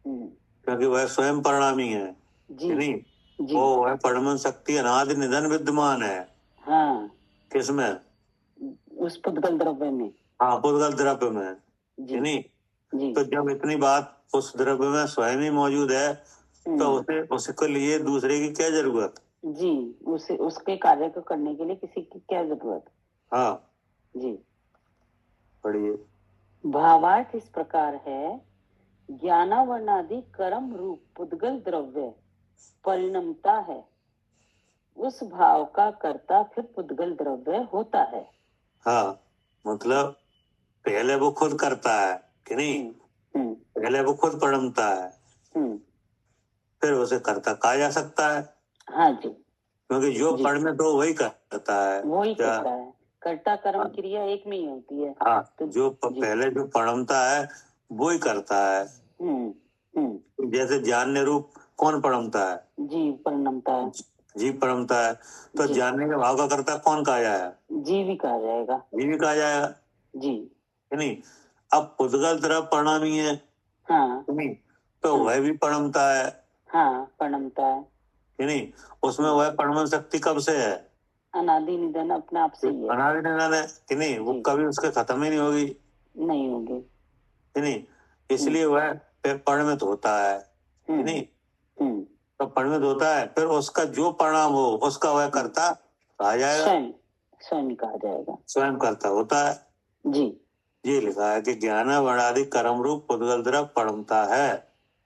क्योंकि वह स्वयं परिणामी है जी नहीं। जी वो वह परिणाम शक्ति अनादि निधन विद्यमान है। हाँ, किसमें? उस पुद्गल द्रव्य में। हाँ, पुद्गल द्रव्य में जी नहीं। जी तो जब इतनी बात उस द्रव्य में स्वयं ही मौजूद है तो उसके लिए दूसरे की क्या जरूरत? जी, उसके कार्य को करने के लिए किसी की क्या जरूरत? हाँ जी, पढ़िए। भावार्थ इस प्रकार है, ज्ञानावर्णादि कर्म रूप पुद्गल द्रव्य परिणमता है, उस भाव का कर्ता फिर पुद्गल द्रव्य होता है। हाँ, मतलब पहले वो खुद करता है कि नहीं? पहले वो खुद परिणमता है, फिर उसे कर्ता कहा जा सकता है। हाँ जी, क्योंकि जो परिणत तो वही करता है, वही करता है। कर्ता कर्म क्रिया एक में ही होती है। हाँ, तो जो पहले जो परिणमता है वो ही करता है। जैसे जानने रूप कौन परिणमता है? जीव परिणमता है। जीव परिणमता है, तो जानने के भाव का कर्ता कौन कहा जाएगा? जीव ही कहा जाएगा। जीव ही कहा जाएगा जी, नहीं। अब पुद्गल द्रव्य परिणामी है हाँ नहीं, तो वह भी परिणमता है। हाँ, परिणमता है नहीं, उसमें वह परिणमन शक्ति कब से है? अनादि निधन अपने आप से ही है। अनादि निधन है कि नहीं, वो कभी उसके खत्म ही नहीं होगी। नहीं होगी नहीं, इसलिए वह परिणमित होता है कि नहीं। तो परिणमित होता है, फिर उसका जो परिणाम हो उसका वह कर्ता कहा जाएगा। स्वयं कहा जाएगा। स्वयं कर्ता होता है जी। ये लिखा है कि ज्ञान वर्णादि कर्म रूप पुद्गल द्रव्य परिणमता है।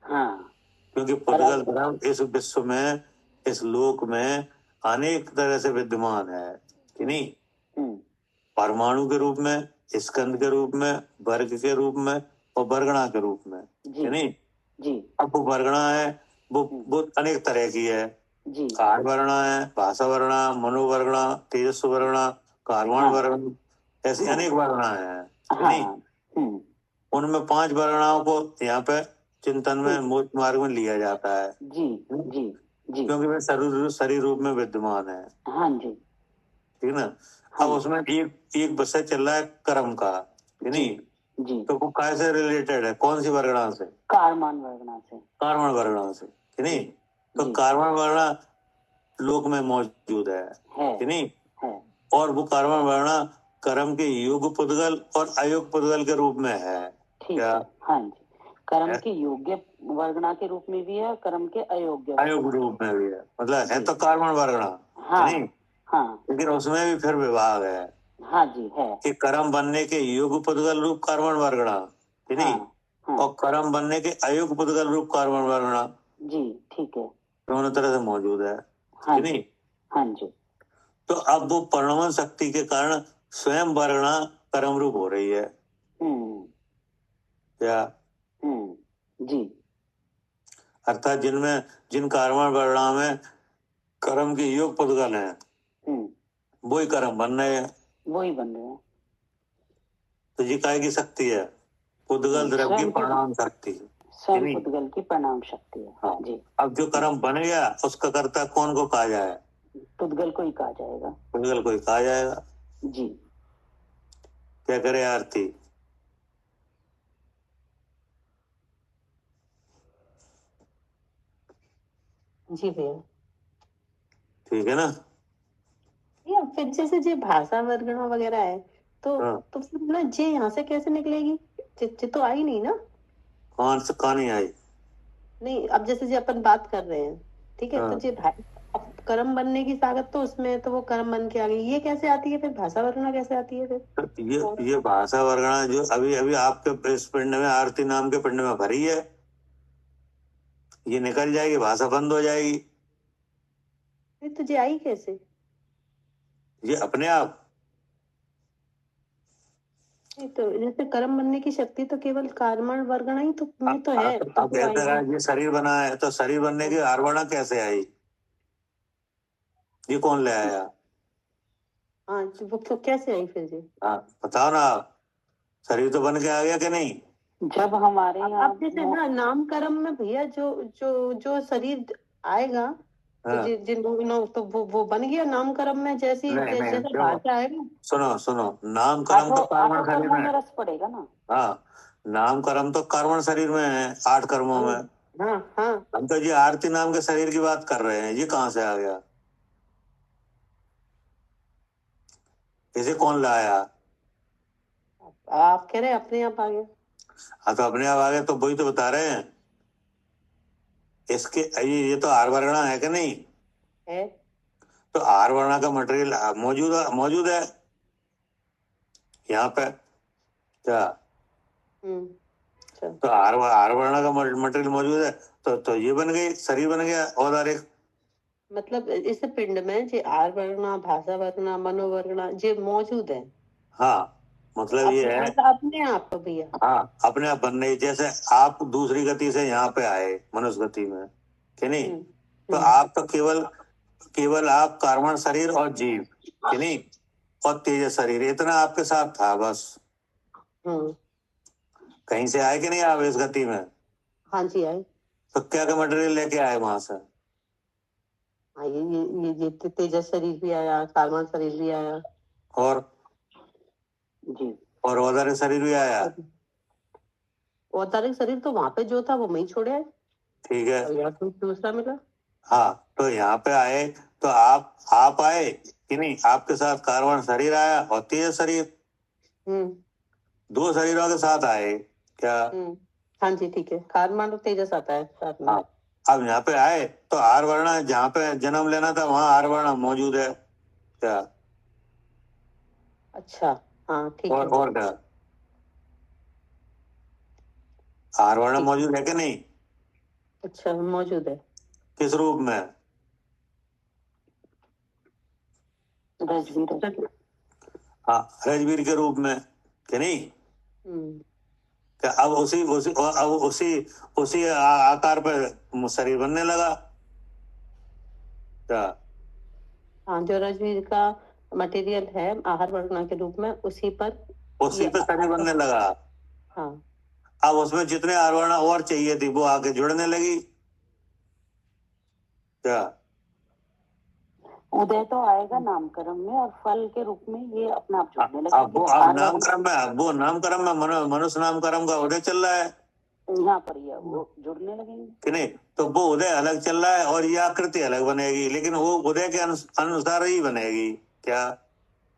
हाँ, क्योंकि पुद्गल द्रव्य इस विश्व में, इस लोक में अनेक तरह से विद्यमान है कि नहीं। परमाणु के रूप में, स्कंद के रूप में, वर्ग के रूप में और वर्गणा के रूप में कि नहीं। जी। अब वो वर्गणा है, वो अनेक तरह की है। कार वर्णा है, भाषा वर्णा, मनोवर्गणा, तेजस्व वर्णा, कार्बन वर्णा, ऐसी अनेक वर्णा है कि नहीं। उनमें 5 वर्गणाओं को यहाँ पे चिंतन में मोक्ष मार्ग में लिया जाता है। जी जी जी, क्योंकि वे शरीर रूप में विद्यमान है। हाँ जी, ठीक ना। अब उसमें एक विषय चल रहा है कर्म का कि नहीं। जी, तो वो कैसे रिलेटेड है, कौन सी वर्गणा से? कार्बन वर्गणा से। कार्बन वर्गणा से कि नहीं। तो कार्बन वर्गणा लोक में मौजूद है कि नहीं है। और वो कार्बन वर्णा कर्म के योग पुद्गल और अयोग पुद्गल के रूप में है। क्या? हाँ जी, कर्म के योग्य वर्गणा के रूप में भी है, कर्म के अयोग्य रूप में भी है। मतलब है तो कार्बन वर्गणा नहीं, लेकिन उसमें भी फिर विभाग है। हाँ जी, है कि कर्म बनने के योग पुद्गल रूप कार्बन वर्गणा कि नहीं, और कर्म बनने के अयोग पुद्गल रूप कार्बन वर्गणा। जी, ठीक है, दोनों तरह से मौजूद है कि नहीं। हाँ जी। तो अब वो परिणमन शक्ति के कारण स्वयं वर्णा कर्म रूप हो रही है। क्या? जी। अर्थात जिन कार्बन वर्णा में कर्म के योग पुद्गल हैं, वही कर्म बन रहे हैं। तो ये काय की शक्ति है? पुद्गल द्रव्य की परिणाम शक्ति, स्वयं पुद्गल की परिणाम शक्ति है। हाँ। जी। अब जो कर्म बन गया उसका कर्ता कौन को कहा जाए? पुद्गल को ही कहा जाएगा। पुद्गल को ही कहा जाएगा। जी। क्या करे आरती? जी भैया, ठीक है ना। या फिर जैसे जो भाषा वर्गणा वगैरह है तो फिर ना जे यहाँ से कैसे निकलेगी? जे तो आई नहीं ना। कौन से कहानी आई? नहीं, अब जैसे जो अपन बात कर रहे हैं, ठीक है, तो जे अब कर्म बनने की ताकत तो उसमें है, तो वो कर्म बन के आ गई, ये कैसे आती है? फिर भाषा वर्गणा कैसे आती है? फिर ये भाषा वर्गणा जो अभी अभी आपके इस पिंड में, आरती नाम के पिंड में भरी है, ये निकल जाएगी, भाषा बंद हो जाएगी। तो जे आई कैसे? ये अपने आप। तो जैसे कर्म बनने की शक्ति तो केवल कार्बन वर्गणा ही तो में तो है। अब कहते हैं ये शरीर बना है, तो शरीर बनने की आर्वणा कैसे आई? ये कौन ले आया? हाँ, वो तो कैसे आई फिर जी? हाँ बताओ ना आप। शरीर तो बन के आ गया कि नहीं? जब हमारे यहाँ अब जैसे ना नामकरण में भैया जो जो जो शरीर आएगा तो हाँ। तो वो बन गया नामकरण में, जैसे भाषा आएगा। सुनो नामकरण तो कर्मण शरीर कर्मों में में रस पड़ेगा ना। हाँ, नामकरण तो कर्मण शरीर में है 8 कर्मों में। हाँ हाँ। हम तो ये आरती नाम के शरीर की बात कर रहे हैं, ये कहाँ से आ गया? इसे कौन लाया? आप कह रहे हैं अपने आप आ गया। हाँ तो अपने आप आ गया, तो वही तो बता रहे हैं। इसके ये तो आर वर्णा है कि नहीं है। तो आर वर्णा का मटेरियल मौजूद है यहाँ पे क्या? तो आर वर्णा का मटेरियल मौजूद है, तो ये बन गई, शरीर बन गया औदारिक। मतलब इस पिंड में जो आर वर्णा, भाषा वर्णा, मनोवर्णा ये मौजूद है। हाँ, मतलब ये है अपने आप भैया। हाँ, अपने आप बन रही। जैसे आप दूसरी गति से यहाँ पे आए मनुष्य गति में कि नहीं, तो आप तो केवल आप कर्मण शरीर और जीव कि नहीं, और तेज शरीर, इतना आपके साथ था बस। कहीं से आए कि नहीं आप इस गति में? हाँ जी आए। तो क्या क्या मटेरियल लेके आए वहां से? हाँ, ये तेजस शरीर भी आया, कर्मण शरीर भी आया, और जी, और औदारिक शरीर भी आया। औदारिक शरीर तो वहां पे जो था वो मैं ही छोड़े आए। ठीक है, और यहाँ दूसरा मिला। हाँ, तो यहाँ पे आए तो आप आए कि नहीं, आपके साथ कर्मण शरीर आया और तेज शरीर, 2 शरीरों के साथ आए क्या? हाँ जी ठीक है, कर्मण और तेजस आता है साथ में। हाँ, अब यहाँ पे आए तो आर वर्णा, जहाँ पे जन्म लेना था वहां आर वर्णा मौजूद है क्या? अच्छा हाँ ठीक है। और क्या आर वर्णा मौजूद है कि नहीं? अच्छा मौजूद है। किस रूप में? रजवीर। हाँ, रजवीर के रूप में कि नहीं? क्या अब उसी आकार पे शरीर बनने लगा क्या? हाँ, जो रजवीर का मटेरियल है आहार वर्णा के रूप में, उसी पे शरीर बनने लगा। हाँ, अब उसमें जितने आहार वर्णा और चाहिए थी वो आके जुड़ने लगी क्या? उदय तो आएगा नामकरण में और फल के रूप में ये अपने आप जुड़ने लगे। वो नामकरण में मनुष्य नामकरण का उदय चल रहा है यहाँ पर ये वो जुड़ने लगेंगे कि नहीं, तो वो उदय अलग चल रहा है और ये आकृति अलग बनेगी, लेकिन वो उदय के अनुसार ही बनेगी क्या?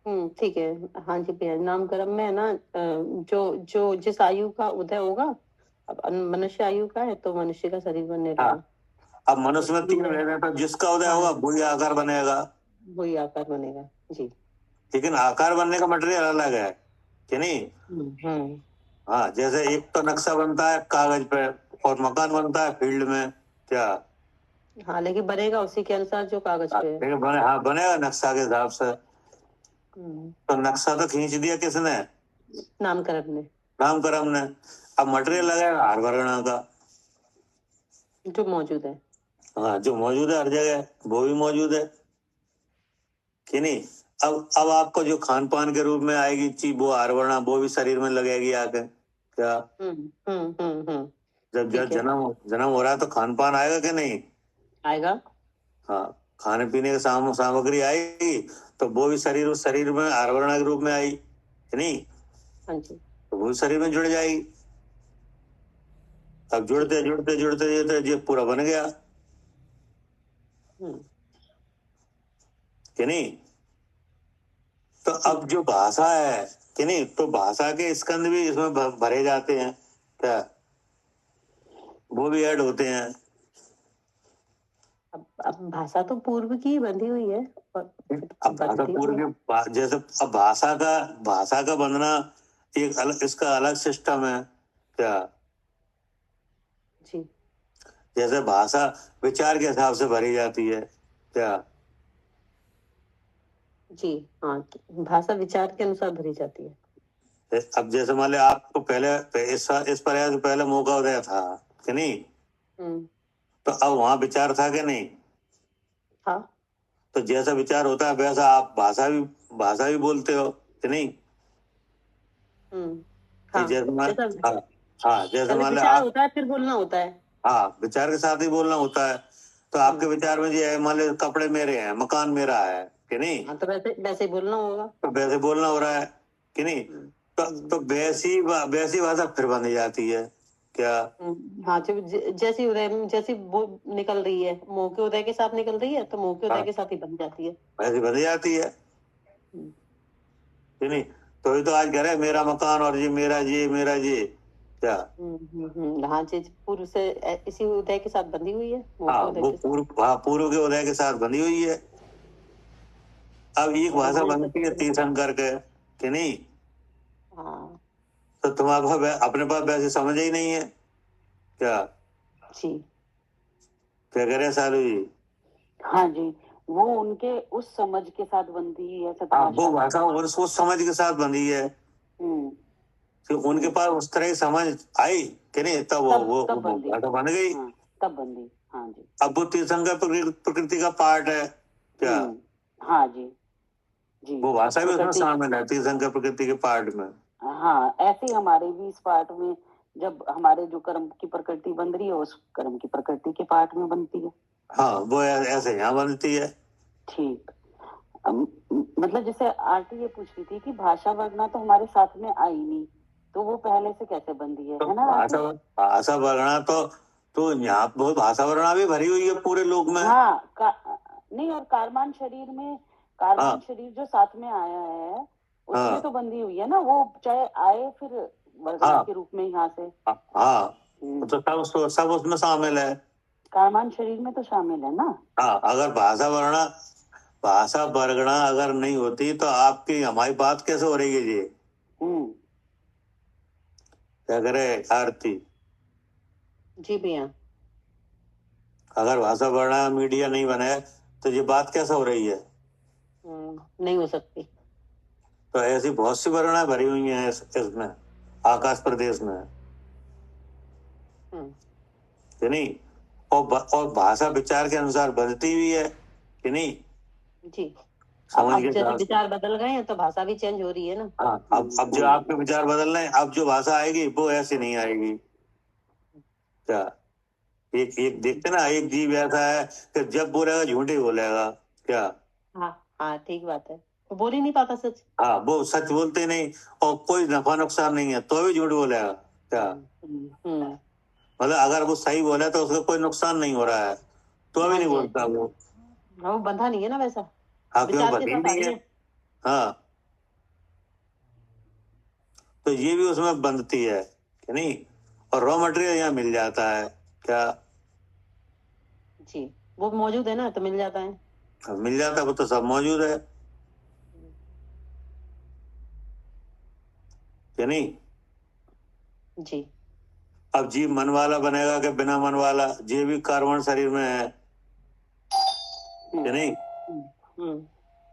ठीक है। हाँ जी भैया, नामकरण में है ना, जो जो जिस आयु का उदय होगा, अब मनुष्य आयु का है तो मनुष्य का शरीर बनने लगा। अब मनुष्य में 3 भेद है, तो जिसका उदय होगा वही आकार बनेगा, वही आकार बनेगा जी। लेकिन आकार बनने का मटेरियल अलग है कि नहीं? हाँ, जैसे एक तो नक्शा बनता है कागज पे और मकान बनता है फील्ड में क्या? हाँ, लेकिन बनेगा उसी के अनुसार जो कागज पे है। बनेगा नक्शा के हिसाब से। तो नक्शा तो खींच दिया किसने? नामकरण ने। अब मटेरियल लगाएगा आहार वर्णा का जो मौजूद है। हाँ, जो मौजूद है हर जगह वो भी मौजूद है कि नहीं? अब आपको जो खान पान के रूप में आएगी चीज, वो आहार वर्णा वो भी शरीर में लगेगी आके क्या? जब जन्म हो रहा है तो खान पान आएगा कि नहीं आएगा? हाँ, खाने पीने की सामग्री आएगी तो वो भी उस शरीर में आहार वर्णा के रूप में आई कि नहीं? हाँ जी, तो वो शरीर में जुड़ जाएगी। अब जुड़ते जुड़ते जुड़ते जुड़ते ये पूरा बन गया कि नहीं? तो अब जो भाषा है कि नहीं, तो भाषा के स्कंद भी इसमें भरे जाते हैं क्या? वो भी ऐड होते हैं। अब भाषा तो पूर्व की बंधी हुई है। अब भाषा पूर्व के जैसे अब भाषा का बंधना एक अलग, इसका अलग सिस्टम है क्या? जी, जैसे भाषा विचार के हिसाब से भरी जाती है क्या? जी हाँ, भाषा विचार के अनुसार भरी जाती है। अब जैसे मान लिया आपको पहले इस प्रयास से पहले मौका उदय था कि नहीं, तो अब वहां विचार था कि नहीं? हाँ, तो जैसा विचार होता है वैसा आप भाषा भी बोलते हो कि नहीं? हाँ, हाँ, जैसे मान लो विचार होता है फिर बोलना होता है। हाँ, विचार के साथ ही बोलना होता है। तो आपके विचार में ये है, मान लो कपड़े मेरे हैं, मकान मेरा है कि नहीं, हाँ, तो वैसे वैसे ही बोलना होगा। तो वैसे बोलना हो रहा है कि नहीं। तो वैसी भाषा फिर बन जाती है क्या। हाँ, जैसी उदय जैसी वो निकल रही है, मुंह के उदय के साथ निकल रही है, तो मुंह के उदय के साथ ही बन जाती है, वैसी बन जाती है कि नहीं। तो ये तो आज घर है, मेरा मकान, और ये मेरा ये क्या। हाँ, चीज पूर्व से इसी उदय के साथ बंधी हुई है, मुंह हाँ, के उदय वो के साथ। पूर्व के उदय के साथ बंधी हुई है। अब एक भाषा बनती है तीर्थंकर के कि नहीं। हाँ तो तुम्हारे पास अपने पास वैसे समझ ही नहीं है क्या। जी, क्या करे सालू जी। हाँ जी, वो उनके उस समझ के साथ बंधी है हाँ, वो भाषा उस समझ के साथ बंधी है। तो उनके पास उस तरह की समझ आई कि नहीं, तब वो भाषा बन गई। हाँ, तब बंदी। हाँ जी, अब वो तीर्थंकर प्रकृति का पार्ट है क्या। हाँ जी जी, वो भाषा भी उसमें शामिल है तीर्थंकर प्रकृति के पार्ट में। हाँ, ऐसे ही हमारे भी इस पार्ट में, जब हमारे जो कर्म की प्रकृति बन रही है, उस कर्म की प्रकृति के पार्ट में बनती है। हाँ, वो ऐसे यहाँ बनती है। ठीक। मतलब जैसे आरती ये पूछ रही थी कि भाषा वर्णा तो हमारे साथ में आई नहीं, तो वो पहले से कैसे बंदी है, तो है ना। भाषा वर्णा तो यहाँ बहुत भाषा वर्णा भी भरी हुई है पूरे लोक में। हाँ, नहीं, और कारमान शरीर में, कारमान शरीर जो साथ में आया है उसमें तो बंदी हुई है ना, वो चाहे आए फिर वर्णा के रूप में यहाँ से। हाँ, तो सब उसमें शामिल है। कारमान शरीर में तो शामिल है ना। हाँ, अगर भाषा वर्णा अगर नहीं होती तो आपकी हमारी बात कैसे हो रही है जी। क्या करे आरती जी भैया। अगर भाषा वर्णा मीडिया नहीं बने तो ये बात कैसे हो रही है। नहीं हो सकती। तो ऐसी बहुत सी वर्णा भरी हुई है इसमें, आकाश प्रदेश में कि नहीं। और भाषा विचार के अनुसार बदलती भी है कि नहीं जी। समझ अब जैसे विचार बदल गए हैं तो भाषा भी चेंज हो रही है ना। हाँ, अब जो आपके विचार बदल रहे हैं, अब जो भाषा आएगी वो ऐसी नहीं आएगी क्या। एक देखते ना, एक जीव ऐसा है कि जब बोलेगा झूठ ही बोलेगा क्या। हाँ हाँ, ठीक बात है, वो बोल ही नहीं पाता सच। हाँ, वो सच बोलते नहीं, और कोई नफा नुकसान नहीं है तो भी झूठ बोलेगा क्या। मतलब अगर वो सही बोले तो उसको कोई नुकसान नहीं हो रहा है तो भी नहीं बोलता वो। वो बंधा नहीं है ना वैसा। हाँ, क्यों बंधी नहीं है। हाँ, तो ये भी उसमें बंधती है कि नहीं। और रॉ मटेरियल यहाँ मिल जाता है क्या। जी, वो मौजूद है ना तो मिल जाता है। मिल जाता है, वो तो सब मौजूद है कि नहीं जी। अब जीव मन वाला बनेगा कि बिना मन वाला, ये भी कार्बन शरीर में है कि नहीं।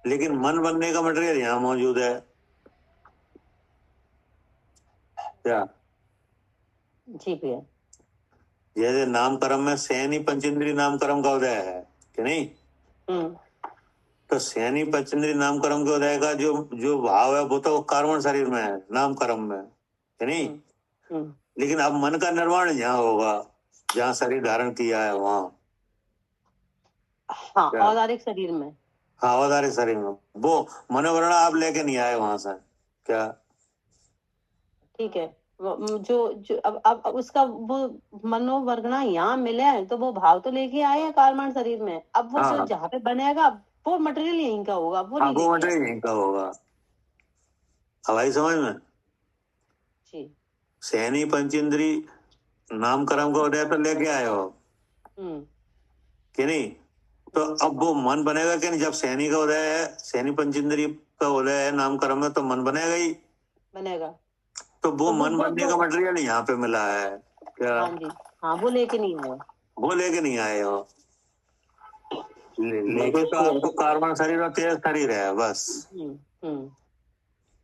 लेकिन मन बनने का मटेरियल यहाँ मौजूद है क्या। जी भैया। जैसे नामकर्म में सैनी पंचेंद्री नामकर्म का उदय है कि नहीं। तो सैनी पंचेंद्री नामकर्म के उदय का जो भाव है वो तो कार्बन शरीर में है, नामकर्म में कि नहीं। लेकिन अब मन का निर्माण यहाँ होगा जहाँ शरीर धारण किया है वहाँ। हाँ, औदारिक शरीर में। हाँ, औदारिक शरीर में वो मनोवरण आप लेके नहीं आए वहां से क्या। ठीक है, जो अब उसका वो मनोवर्गना यहाँ मिले हैं तो वो भाव तो लेके आए हैं कारमान शरीर में। अब वो जो जहाँ पे बनेगा वो मटेरियल यहीं का होगा, वो नहीं वो मटेरियल यहीं का होगा। हवाई समझ में जी। सैनी पंचेंद्री नामकर्म का उदय तो लेके आए हो कि नहीं। तो अब वो मन बनेगा कि नहीं। जब सैनी का उदय है, सैनी पंचेंद्री का उदय है नामकर्म में, तो मन बनेगा ही बनेगा। तो वो मन बनने का मटेरियल यहाँ पे मिला है क्या। हाँ जी, हाँ, वो लेके नहीं आए, वो लेके नहीं आए हो। लेके तो आपको कार्बन शरीर और तेज शरीर है बस।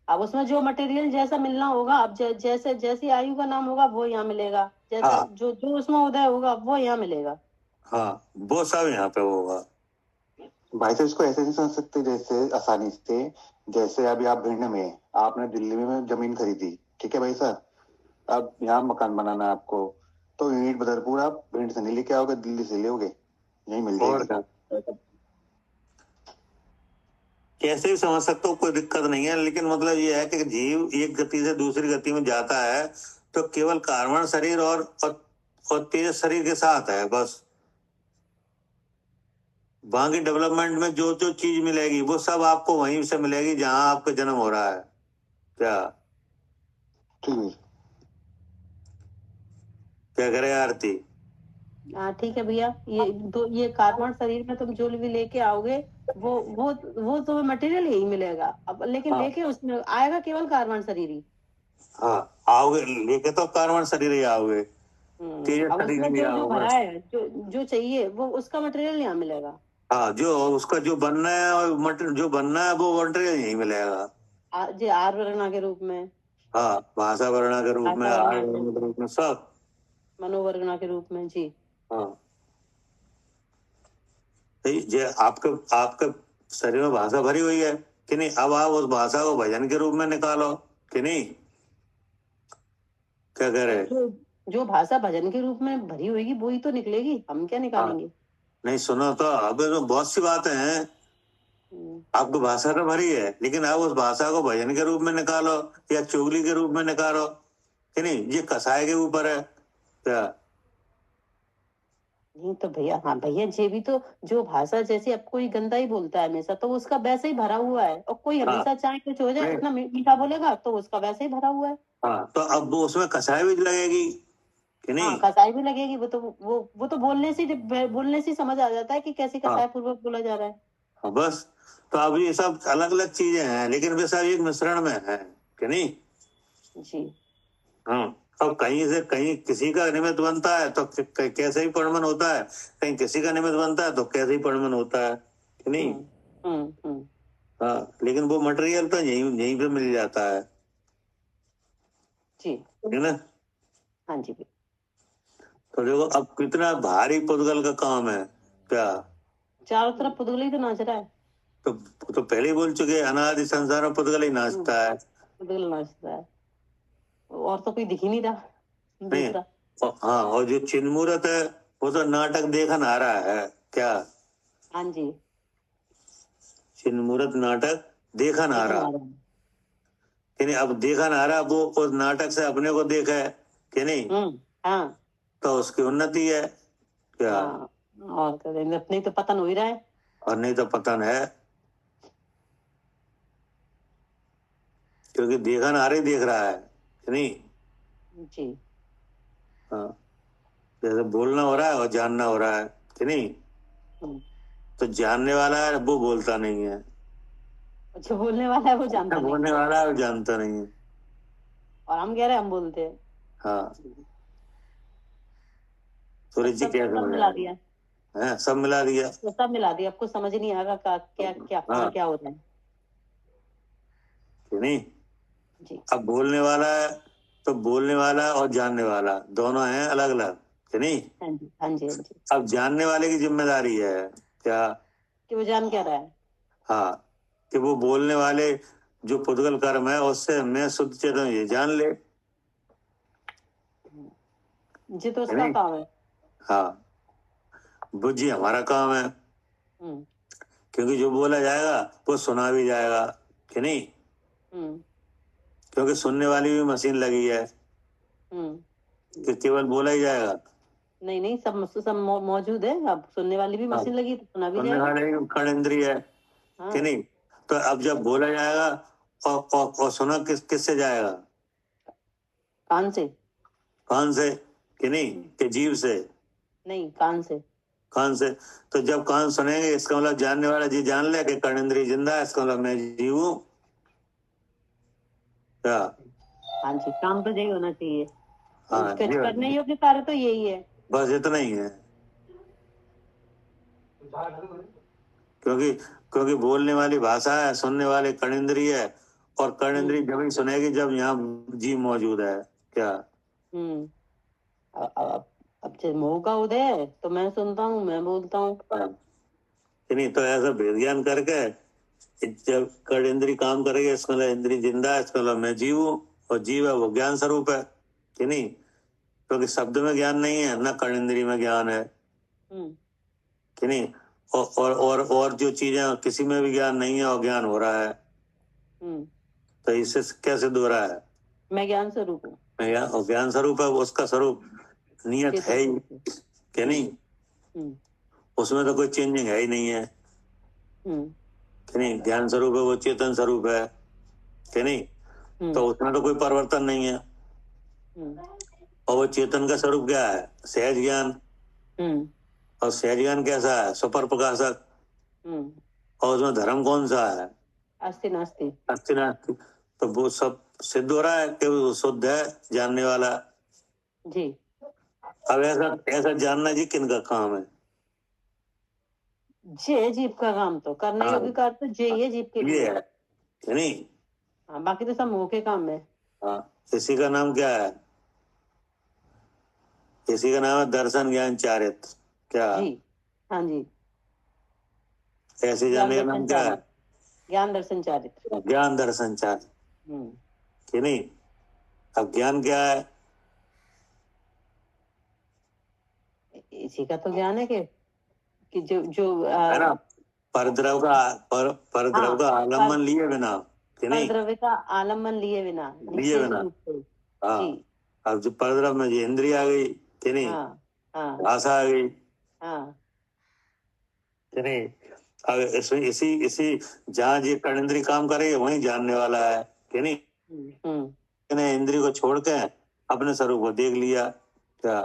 अब उसमें जो मटेरियल जैसा मिलना होगा, अब जैसे जैसी आयु का नाम होगा वो यहाँ मिलेगा, जैसा जो उसमें उदय होगा वो यहाँ मिलेगा। हाँ, वो सब यहाँ पे होगा। भाई साहब इसको ऐसे नहीं समझ सकते जैसे आसानी से, जैसे अभी आप भिंड में, आपने दिल्ली में जमीन खरीदी, ठीक है भाई साहब। अब यहाँ मकान बनाना है आपको, तो ईंट बदरपुर आप भिंड से नहीं लेके आओगे, दिल्ली से लोगे, यही मिल और जाएगी। कैसे भी समझ सकते हो, कोई दिक्कत नहीं है, लेकिन मतलब ये है कि जीव एक गति से दूसरी गति में जाता है तो केवल कार्बन शरीर और तेज शरीर के साथ है बस। बाकी डेवलपमेंट में जो जो चीज मिलेगी वो सब आपको वहीं से मिलेगी जहां आपका जन्म हो रहा है। क्या क्या करे आरती? हाँ ठीक है भैया, ये कार्बन शरीर में तुम जो भी लेके आओगे वो तुम्हें मटेरियल यही मिलेगा अब, लेकिन हाँ। लेके उसमें आएगा केवल कार्बन शरीर ही। हाँ आओगे लेके तो कार्बन शरीर ही आओगे, तेज अब शरीर उसमें नहीं जो आओगे भरा बस। है, जो चाहिए वो उसका मटेरियल यहाँ मिलेगा। हाँ जो उसका जो बनना है और जो बनना है वो मटेरियल यही मिलेगा। जो आर वर्णा के रूप में, हाँ भाषा वर्णा के रूप में, भाषा आहार वर्णा के वर्णा के रूप में, सब। मनोवर्णा के रूप में जी। हाँ जो आपके आपके शरीर में भाषा भरी हुई है कि नहीं, अब आप उस भाषा को भजन के रूप में निकालो कि नहीं। क्या कह रहे? जो भाषा भजन के रूप में भरी होगी वो ही तो निकलेगी, हम क्या निकालेंगे। नहीं सुनो तो, अब तो बहुत सी बातें हैं, आपको भाषा तो भरी है, लेकिन आप उस भाषा को भजन के रूप में निकालो या चुगली के रूप में निकालो कि नहीं, ये कसाय के ऊपर है। क्या नहीं तो भैया, हाँ भैया, ये भी तो जो भाषा, जैसे अब कोई गंदा ही बोलता है हमेशा तो उसका वैसे ही भरा हुआ है, और कोई हमेशा चाहे कुछ हो जाए इतना मीठा बोलेगा तो उसका वैसे ही भरा हुआ है। हाँ तो अब वो उसमें कसाय भी लगेगी कि नहीं। हाँ कसाई भी लगेगी, वो तो बोलने से समझ आ जाता है कि कैसी कसाई पूर्वक बोला जा रहा है। हाँ बस, तो अब ये सब अलग अलग चीजें हैं, लेकिन वे सब एक मिश्रण में है कि नहीं जी। हाँ अब कहीं से कहीं किसी का निमित्त बनता है तो कैसे ही परिणमन होता है, कहीं किसी का निमित्त बनता है तो कैसे ही परिणमन होता है कि नहीं। हाँ लेकिन वो मटेरियल तो यहीं पे मिल जाता है जी, है ना। हाँ जी। तो देखो अब कितना भारी पुद्गल का काम है। क्या चारों तरफ पुद्गल ही तो नाच रहा है। तो पहले ही बोल चुके, अनादि संसार में पुद्गल ही नाचता है। पुद्गल नाचता है, और तो कोई दिख ही नहीं रहा दूसरा। हाँ और जो चिन्मूर्त है वो तो नाटक देखन आ रहा है। क्या हाँ जी, चिन्मूर्त नाटक देखन आ रहा कि नहीं। अब देखन आ रहा, वो उस नाटक से अपने को देखा है कि नहीं। हाँ तो उसकी उन्नति है। क्या और नहीं तो पतन हो ही रहा है, और नहीं तो पतन है, क्योंकि देखन आ रही देख रहा है कि नहीं जी। हाँ जैसे बोलना हो रहा है और जानना हो रहा है कि नहीं। तो जानने वाला है वो बोलता नहीं है, जो बोलने वाला है वो जानता नहीं, बोलने वाला है वो जानता नहीं है, और हम कह रहे हैं हम बोलते हैं। हाँ सूर्य जी सब कैसे मिला दिया है, सब मिला दिया, तो सब मिला दिया, आपको समझ ही नहीं आ रहा क्या क्या क्या हो रहा है कि नहीं जी। अब बोलने वाला है तो बोलने वाला और जानने वाला दोनों हैं अलग अलग कि नहीं। हाँ जी, हाँ जी, हाँ जी। अब जानने वाले की जिम्मेदारी है क्या कि वो जान क्या रहा है। हाँ कि वो बोलने वाले जो पुद्गल कर्म है उससे मैं शुद्ध चेतन ये जान ले जी, तो उसका काम है। हाँ बुझी हमारा काम है, क्योंकि जो बोला जाएगा वो सुना भी जाएगा कि नहीं। क्योंकि सुनने वाली भी मशीन लगी है कि केवल बोला ही जाएगा। नहीं सब मौजूद है, अब सुनने वाली भी मशीन लगी तो सुना भी जाएगा। सुनने वाले कर्ण इंद्रिय है कि नहीं। तो अब जब बोला जाएगा और सुना किससे जाएगा, कान से कि नहीं कि जीव से नहीं, कान से। तो जब कान सुनेंगे इसका मतलब जानने वाला जी जान ले कि कर्ण इंद्रिय जिंदा है, इसका मतलब मैं जीव हूं। क्या हाँ जी, काम तो यही होना चाहिए। हाँ करने योग्य कार्य तो यही है, बस इतना ही है। क्योंकि बोलने वाली भाषा है, सुनने वाले कर्ण इंद्रिय है, और कर्ण इंद्रिय जब ही सुनेगी जब यहाँ जीव मौजूद है। क्या अब जब मोह का उदय है तो मैं सुनता हूँ, मैं बोलता हूँ नहीं। तो ऐसा भेद ज्ञान करके जब कर्ण इंद्रिय काम करेगी इसका मतलब इंद्रिय जिंदा है, इसका मतलब मैं जीव हूँ, और जीव है वो ज्ञान स्वरूप है कि नहीं, क्योंकि शब्द में ज्ञान नहीं है, न कर्णेंद्रिय में ज्ञान है कि नहीं, और जो चीजें किसी में भी ज्ञान नहीं है और ज्ञान हो रहा है, तो इससे क्या सिद्ध हो रहा है? मैं ज्ञान स्वरूप हूँ। और ज्ञान स्वरूप है, उसका स्वरूप नियत है ही कि नहीं, उसमें तो कोई चेंजिंग है ही नहीं है कि नहीं। ज्ञान स्वरूप है, वो चेतन स्वरूप है कि नहीं, तो उसमें तो कोई परिवर्तन नहीं है। और वो चेतन का स्वरूप क्या है? सहज ज्ञान। और सहज ज्ञान कैसा है? सुपर प्रकाशक। और उसमें धर्म कौन सा है? अस्ति नास्ति। अस्ति नास्ति। तो वो सब सिद्ध हो रहा है कि वो शुद्ध है, जानने वाला जी। अब ऐसा जानना जी किन का काम है? जे जीव का काम तो करने योग्य कार्य तो जे ये जीव के लिए है नहीं। हाँ, बाकी तो सब मोह के काम है। हाँ, इसी का नाम क्या है? इसी का नाम है दर्शन ज्ञान चारित्र। क्या जी? हाँ जी। ऐसे जानने का नाम क्या है? ज्ञान दर्शन चारित्र। ज्ञान दर्शन चारित्र कि नहीं। अब ज्ञान क्या है? इसी का तो ज्ञान है कि जो है ना, परद्रव का आलम्बन लिए बिना कि नहीं, परद्रव्य का आलम्बन लिए बिना हाँ। अब जो परद्रव में जो इंद्रिय आ गई कि नहीं, भाषा आ गई कि नहीं। अब इसमें इसी जहाँ ये कर्णेंद्रिय काम करे वहीं जानने वाला है कि नहीं। इंद्रिय को छोड़ के अपने स्वरूप को देख लिया। क्या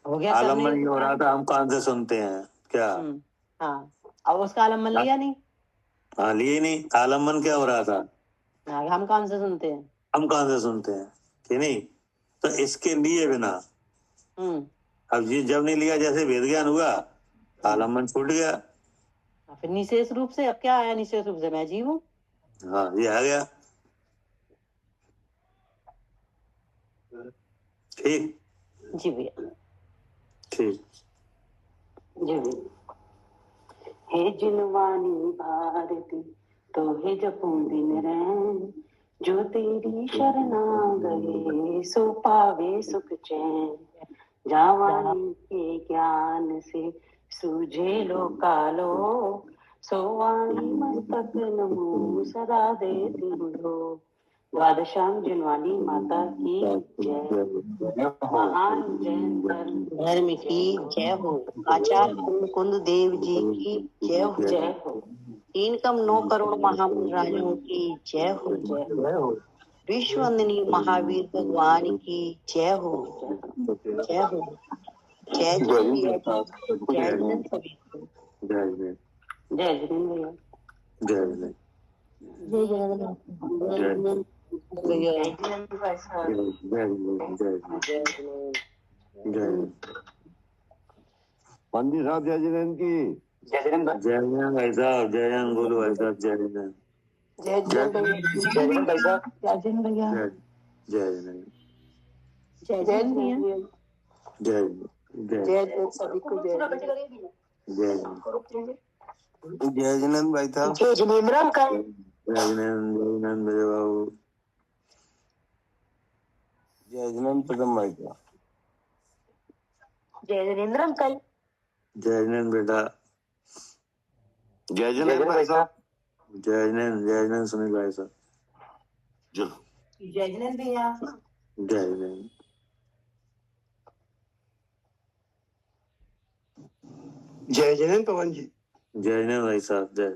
हो गया? आलम्बन नहीं हो रहा था, हम कान से सुनते हैं क्या? हाँ, अब उसका आलम्बन लिया नहीं। हाँ, लिए नहीं। आलम्बन क्या हो रहा था? हम कान से सुनते हैं। हम कान से सुनते हैं कि नहीं। तो इसके लिए बिना अब ये जब नहीं लिया, जैसे वेद ज्ञान हुआ, आलम्बन छूट गया। फिर निशेष रूप से अब क्या आया? निशेष रूप से मैं जीव हूँ। हाँ, ये आ गया। ठीक जी भैया। ठीक जी भैया। हे जिनवानी भारती तो हे जपूं दिन रैन, जो तेरी शरणा गए सो पावे सुख चैन। जावानी के ज्ञान से सूझे लो कालो, सोवाणी मस्तक नमो सदा देती हो। द्वादशांग जिनवानी माता की जय। महान जैन धर्म की जय हो। आचार्य कुंद देव जी की जय हो। जय हो। 9 करोड़ महापुर राजाओं की जय हो। जय हो। विश्ववंदनीय महावीर भगवान की जय हो। जय हो। जय जय सभी को। जय जय भैया। जय पंडित साहब जय जिनेन्द्र की जय भाई साहब, जय जैन बोलो भाई साहब, जय जैन। जय जय भाई साहब। जय जैन भैया। जय जैन। जय जैन भैया। जय जय सभी को। जय जय जय जिनेन्द्र भाई साहब। जय जिनेन्द्र अंकल। जय जैन मेरे बाबू। जय जिनेन्द्र प्रथम भाई साहब। जय जिनेन्द्र अंकल। जय जैन बेटा। जय जिनेन्द्र भाई साहब। जय जैन सुनील भाई साहब। जय जिनेन्द्र भैया। जय जैन। जय जिनेन्द्र पवन जी। जय जैन भाई साहब। जय